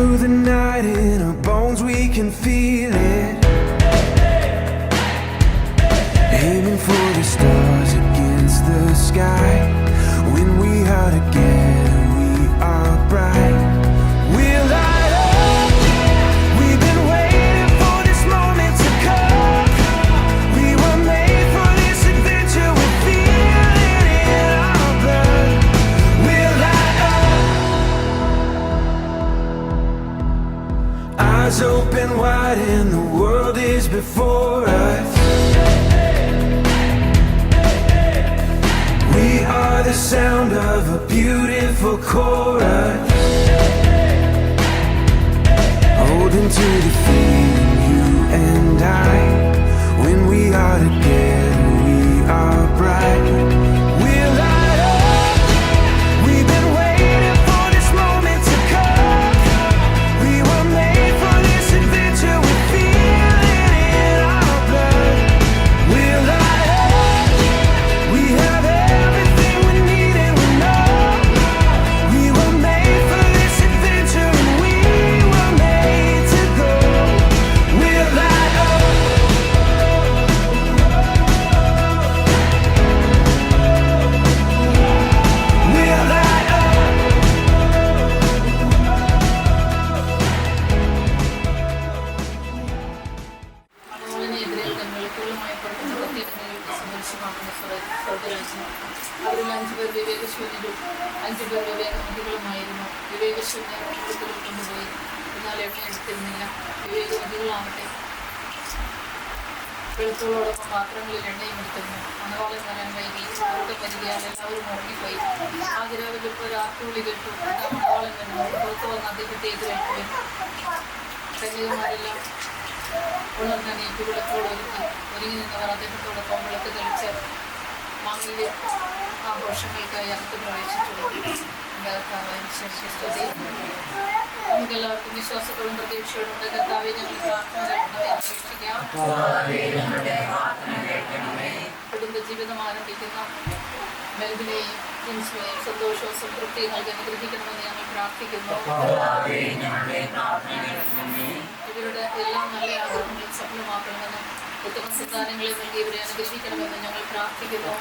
through the night, in our bones we can feel it. Aiming for the stars against the sky. When we are together, we are bright. We'll light up. We've been waiting for this moment to come. We were made for this adventure. We feel it in our blood. We'll light up. Eyes open wide and the world is before us. We are the sound of a beautiful chorus. Holding to the feeling, you and I. When we are together, we are bright. We'll light up. We've been waiting for this moment to come. We were made for this adventure. We feel it in our blood. We'll light up. We have everything we need and we know we were made for this adventure and we were made to go. We'll light up. We'll light up. അതുപോലെതിരെ വിളക്കുകളുമായി പുറത്തുനിന്ന് പ്രത്യേകതകൾക്ക് സന്ദർശമാക്കുന്ന സ്വർഗരാജ്യം. അവരിൽ 5 പേർ വിവേകശൂന്യരും 5 പേർ വിവേകമതികളുമായിരുന്നു. വിവേകശൂന്യർ കൊടുത്തുകൾ കൊണ്ടുപോയി, എന്നാൽ എണ്ണയെടുത്തിരുന്നില്ല. വിവേകമതികളാവട്ടെ വെളുത്തുകളോടൊപ്പം പാത്രങ്ങളിൽ എണ്ണയും എടുത്തിരുന്നു. മണവാളൻ വരാൻ വൈകി. അവരുടെ പരിധിയാൽ എല്ലാവരും ഉറങ്ങിപ്പോയി. ആദ്യ രാവിലെ ഒരു ആർത്തുവിളി കേട്ടു. എന്താ മണവാളൻ വരുന്നു, പുറത്തു വന്ന് അദ്ദേഹത്തെ എതിരേൽക്കുവിൻ. കന്യകമാരെല്ലാം ഉണർന്ന നീട്ടി വിളക്കോട് ഒരുങ്ങി നിന്നവർ അദ്ദേഹത്തോടൊപ്പം വിളക്ക് തെളിച്ച് മാംഗല്യ ആഘോഷങ്ങൾക്കായി അകത്ത് പ്രവേശിച്ചു. നമുക്കെല്ലാവർക്കും വിശ്വാസത്തോടും പ്രതീക്ഷയോടും കർത്താവേ ഞങ്ങൾ പ്രാർത്ഥന അപേക്ഷിക്കാം. കുടുംബ ജീവിതം ആരംഭിക്കുന്ന മെൽബിനെയും ജിൻസിനെയും സന്തോഷവും സംതൃപ്തിയും നൽകി അനുഗ്രഹിക്കണമെന്ന് ഞങ്ങൾ പ്രാർത്ഥിക്കുന്നു. ഇവരുടെ എല്ലാം നല്ല ആഗ്രഹങ്ങളും സഫലമാക്കണമെന്നും ഉത്തമ സന്താനങ്ങളെ നൽകി ഇവരെ അനുഗ്രഹിക്കണമെന്ന് ഞങ്ങൾ പ്രാർത്ഥിക്കുന്നു.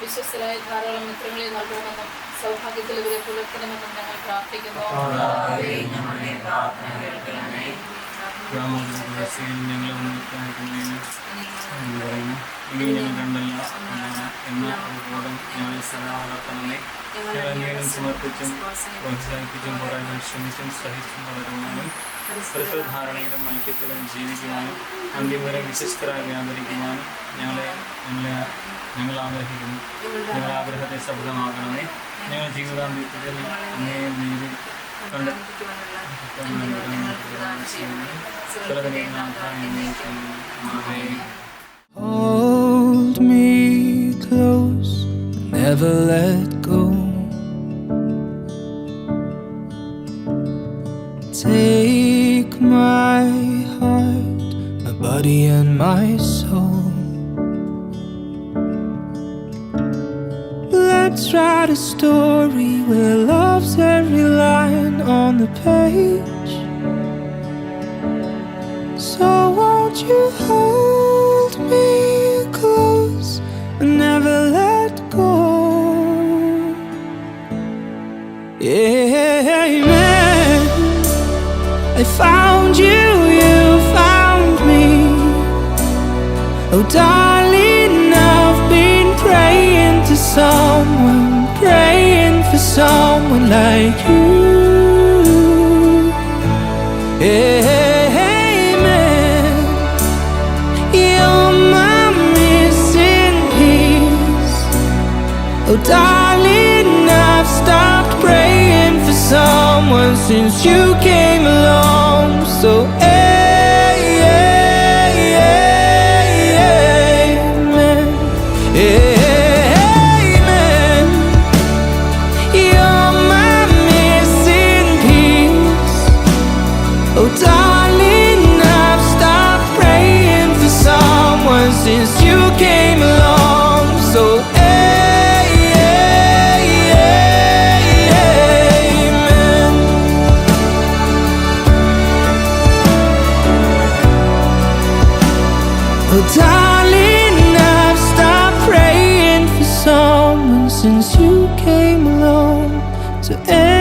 വിശ്വസ്തരായ ധാരാളം മിത്രങ്ങളെ നൽകണമെന്നും സൗഭാഗ്യത്തിൽ ഇവരെ പുലർത്തണമെന്നും ഞങ്ങൾ പ്രാർത്ഥിക്കുന്നു. ഇനി ഞങ്ങൾ കണ്ടല്ല എന്ന ബോധം ഞങ്ങൾ സദാ വളർത്തണമേ. ഞങ്ങൾ അന്വേഷണം സമർപ്പിച്ചും പ്രോത്സാഹിപ്പിച്ചും പോരായ്മ ശ്രമിച്ചും സഹിച്ചും വളരുവാനും പരിശുദ്ധാരണയിലും ഐക്യത്തിലും ജീവിക്കുവാനും അന്തിം വരെ വിശിഷ്ടരായി വ്യാപരിക്കുവാനും ഞങ്ങൾ ആഗ്രഹിക്കുന്നു. ഞങ്ങൾ ആഗ്രഹത്തെ ശബ്ദമാകണമേ. ഞങ്ങൾ ജീവിതാന്ത്യത്തിൽ അങ്ങേ നീതി കണ്ട് Hold me close, never let go. Take my heart, my body and my soul. Let's write a story where love's every line on the page. So won't you hold me close and never let go? Amen. I found you, you found me. Oh darling, I've been praying to someone, praying for someone like you. Amen. You're my missing piece. Oh darling, I've stopped praying for someone since you came along. So amen. Amen. You're my missing piece. Oh darling, I've stopped praying for someone since you came along. So amen. 'cause you came along to end